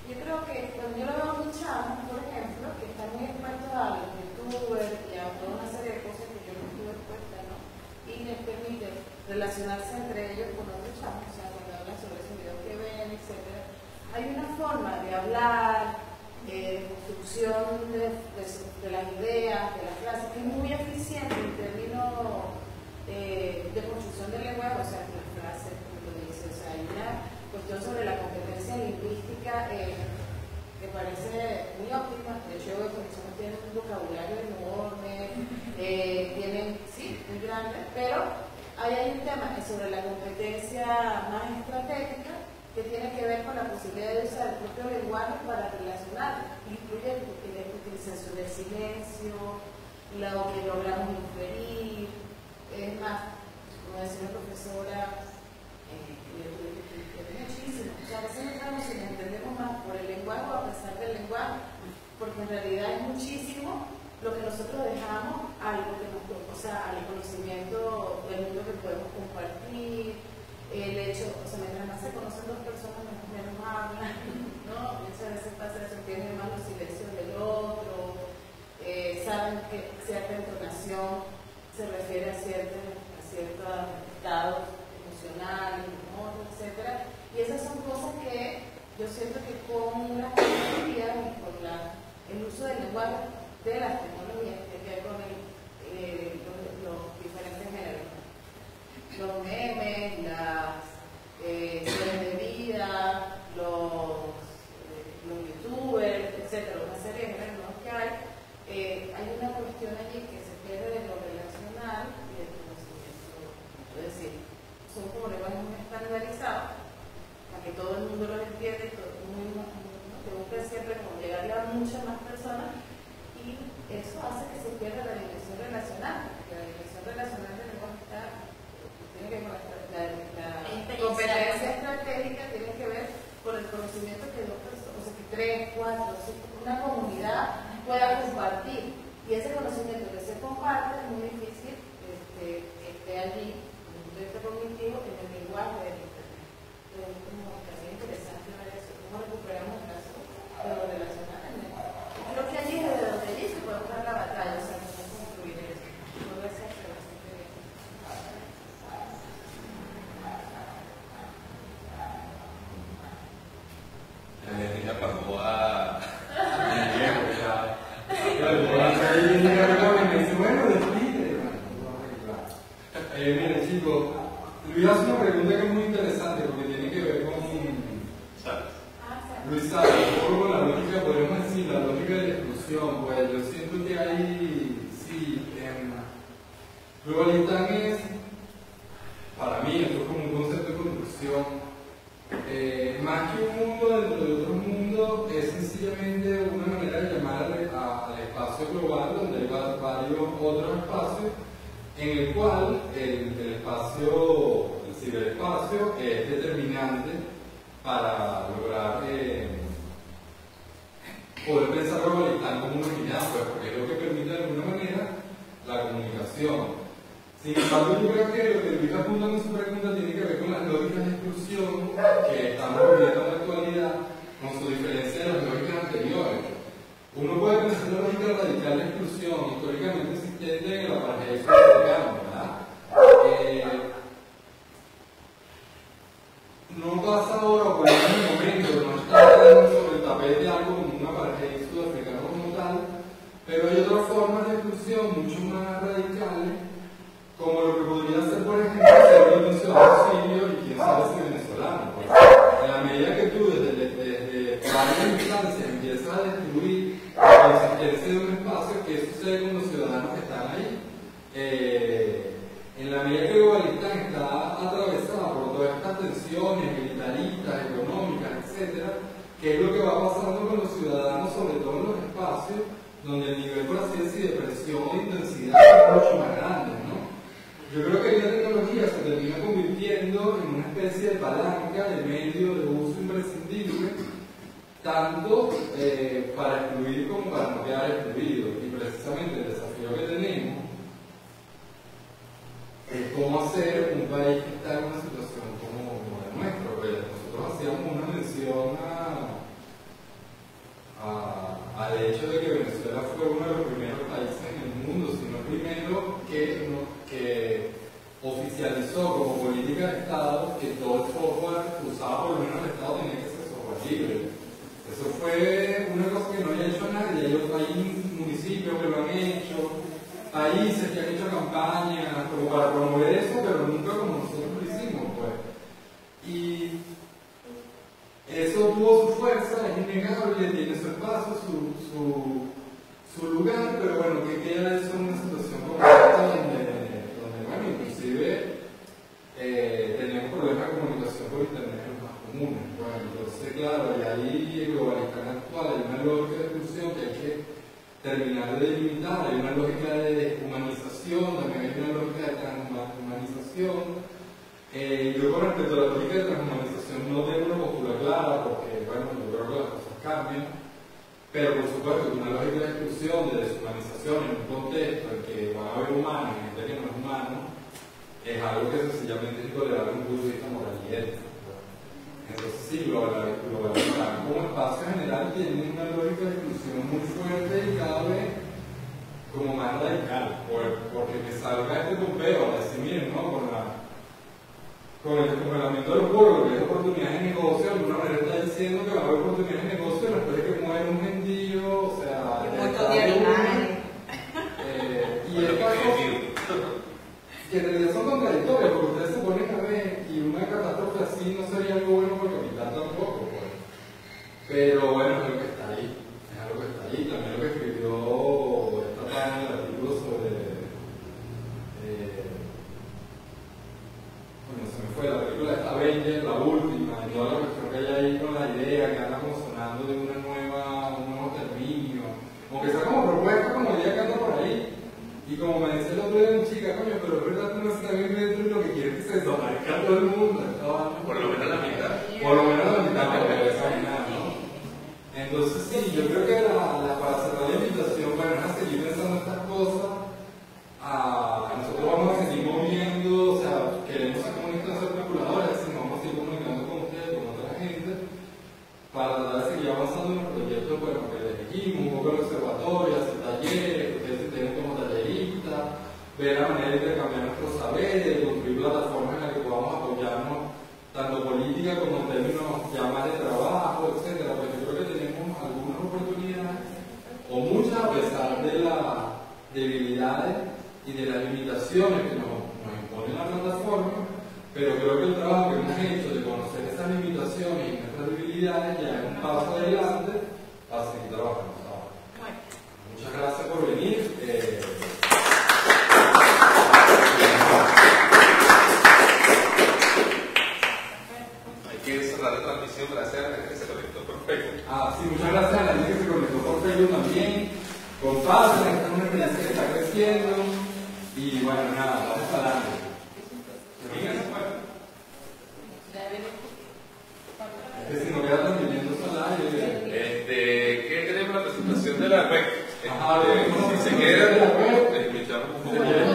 Yo creo que cuando yo lo veo a mis chamos, por ejemplo, que están muy expuestos a los youtubers y a toda una serie de cosas que yo no estuve expuesta, ¿no? Y les permite relacionarse entre ellos con otros chamos, o sea, cuando hablan sobre esos videos que ven, etc. Hay una forma de hablar, de construcción de las ideas, de las clases, que es muy eficiente en términos de construcción del lenguaje, o sea, las frases, como lo dice, o sea, hay una cuestión sobre la competencia lingüística que parece muy óptima. De hecho, los chamos tienen un vocabulario enorme, tienen, sí, muy grande, pero ahí hay un tema sobre la competencia más estratégica que tiene que ver con la posibilidad de usar el propio lenguaje para relacionar. Incluye la utilización del silencio, lo que logramos inferir. Es más, como decía la profesora, que muchísimo. O sea, a veces entramos y nos entendemos más por el lenguaje o a pesar del lenguaje, porque en realidad es muchísimo lo que nosotros dejamos al conocimiento del mundo que podemos compartir, el hecho, o sea, mientras más se conocen dos personas, menos hablan, ¿no? Muchas veces pasa eso, entienden más los silencios del otro, saben que cierta entonación se refiere a ciertos estados emocionales, humor, etc. Y esas son cosas que yo siento que con la tecnología y con el uso del lenguaje de las tecnologías que tiene que ver con los diferentes géneros, los memes, las historias de vida, los youtubers, etcétera, una serie de géneros que hay una cuestión allí que se pierde de lo relacional y del conocimiento. Es decir, son como lenguajes muy estandarizados para que todo el mundo los entienda y todo el mundo que busca siempre como llegarle a muchas más personas. Y eso hace que se pierda la dimensión relacional, porque la dimensión relacional del lenguaje tiene que ver con la competencia estratégica, tiene que ver con el conocimiento que dos personas, o sea, que 3, 4, 5, una comunidad pueda compartir. Y ese conocimiento que se comparte es muy difícil que esté allí, en un punto de vista cognitivo, en el lenguaje del Internet. Pero es como también interesante ver eso, cómo recuperamos el caso de lo relacional en el lenguaje. Creo que allí es de donde dice podemos dar la batalla, o sea, no concluir eso. Todo eso es bastante bien. Ella pasó a... Me dice, bueno, despide. Mira, chicos, Luis hace una pregunta que es muy interesante porque tiene que ver con... Luis sabe, un poco con la lógica, podemos decir, la lógica de la exclusión. Pues yo siento que hay, sí, Global es, para mí, esto es como un concepto de construcción. Más que un mundo dentro de otro mundo, es sencillamente una manera de llamar al espacio global, donde hay varios otros espacios, en el cual el espacio, el ciberespacio, es determinante para lograr poder pensar globalizar como una unidad, pues, porque es lo que permite de alguna manera la comunicación. Sin embargo, yo creo que lo que Luis apunta en su pregunta tiene que ver con las lógicas de exclusión que estamos viviendo en la actualidad, con su diferencia de las lógicas anteriores. Uno puede pensar en la lógica radical de exclusión, históricamente existente en el apartheid sudafricano, ¿verdad? No pasa ahora, por en el momento, no está sobre el tapete algo como un apartheid sudafricano como tal, pero hay otras formas de exclusión mucho más radicales, como lo que podría ser, por ejemplo, ser un ciudadano sirio y quién sabe si venezolano. Pues, en la medida que tú, desde varias instancias, empiezas a destruir la existencia de un espacio, ¿qué sucede con los ciudadanos que están ahí? En la medida que Globalistan está atravesada por todas estas tensiones militaristas, económicas, etc., qué es lo que va pasando con los ciudadanos, sobre todo en los espacios donde el nivel, por así decir, de presión e intensidad es mucho más grande, ¿no? Yo creo que hoy la tecnología se termina convirtiendo en una especie de palanca, de medio de uso imprescindible, tanto para excluir como para no quedar excluido. Y precisamente el desafío que tenemos es cómo hacer un país que está en una situación como la nuestra. Porque nosotros hacíamos una mención al hecho de que Venezuela fue uno de los primeros países en el mundo, si no el primero, que oficializó como política de Estado que todo el software usado por lo menos el Estado tenía que ser software libre. Eso fue una cosa que no había hecho nadie. Hay municipios que lo han hecho, países que han hecho campañas como para promover eso, pero nunca como nosotros lo hicimos, pues. Y eso tuvo su fuerza, es innegable, tiene su espacio, su lugar, pero bueno, ¿qué queda eso en una situación como esta donde bueno, inclusive tenemos problemas de comunicación por internet los más comunes? Bueno, entonces, claro, y ahí el globalizar actual hay una lógica de exclusión que hay que terminar de delimitar, hay una lógica de deshumanización, también hay una lógica de transhumanización. Yo con respecto a la lógica de transhumanización no tengo una postura clara porque, bueno, yo creo que las cosas cambian, pero por supuesto una lógica de exclusión, de deshumanización en un contexto en que van a haber humanos y gente que no es humano, es algo que sencillamente es intolerable desde un punto de vista moral y ético. Entonces sí, globalizar como espacio general tiene una lógica de exclusión muy fuerte y cada vez como más radical, porque me salga este Pompeo a decir, miren, ¿no? Con el descongelamiento del pueblo, que es oportunidades de negocio, de alguna manera está diciendo que va a haber oportunidades de negocio después de que muere un gentío, o sea, y estas cosas que en realidad son contradictorias, porque ustedes se ponen a ver y una catástrofe así no sería algo bueno para el capital tampoco, pues. Pero bueno, es algo que está ahí, también lo que escribió esta página en el artículo sobre se me fue la película de Avengers, la última, y toda la cuestión que hay ahí con la idea que anda como sonando de un nuevo término, como que sea como propuesta, como idea que anda por ahí. Y como me dice el otro día mi chica, coño, pero es verdad que no está bien dentro y lo que quiere es que se desaparezca todo el mundo. Por lo menos la mitad. Por lo menos la mitad, pero esa nada, ¿no? Entonces sí, yo creo que para cerrar la invitación, bueno, es a seguir pensando estas cosas. Nosotros vamos a seguir moviendo, o sea, queremos ser comunistas articuladores, y nos vamos a seguir comunicando con ustedes, con otra gente, para tratar de seguir avanzando en los proyectos, bueno, que les dijimos, un poco el observatorio, hacer talleres, que ustedes se tienen como talleristas, ver la manera de intercambiar nuestros saberes, construir plataformas en las que podamos apoyarnos, tanto política como en términos ya más de trabajo, etcétera. Pues yo creo que tenemos algunas oportunidades, o muchas, a pesar de las debilidades y de las limitaciones que nos impone la plataforma, pero creo que el trabajo que hemos hecho de conocer esas limitaciones y nuestras debilidades ya es un paso adelante para seguir trabajando. Muchas gracias por venir. Hay que cerrar la transmisión, gracias a la gente que se conectó por Facebook. Sí, muchas gracias a la gente que se conectó por Facebook también. Compartan, esta es una experiencia que está creciendo. Y bueno, nada, vamos para adelante. Es que si no queda transmitiendo salario. ¿Qué tenemos la presentación de la web? Si se queda, les invitamos.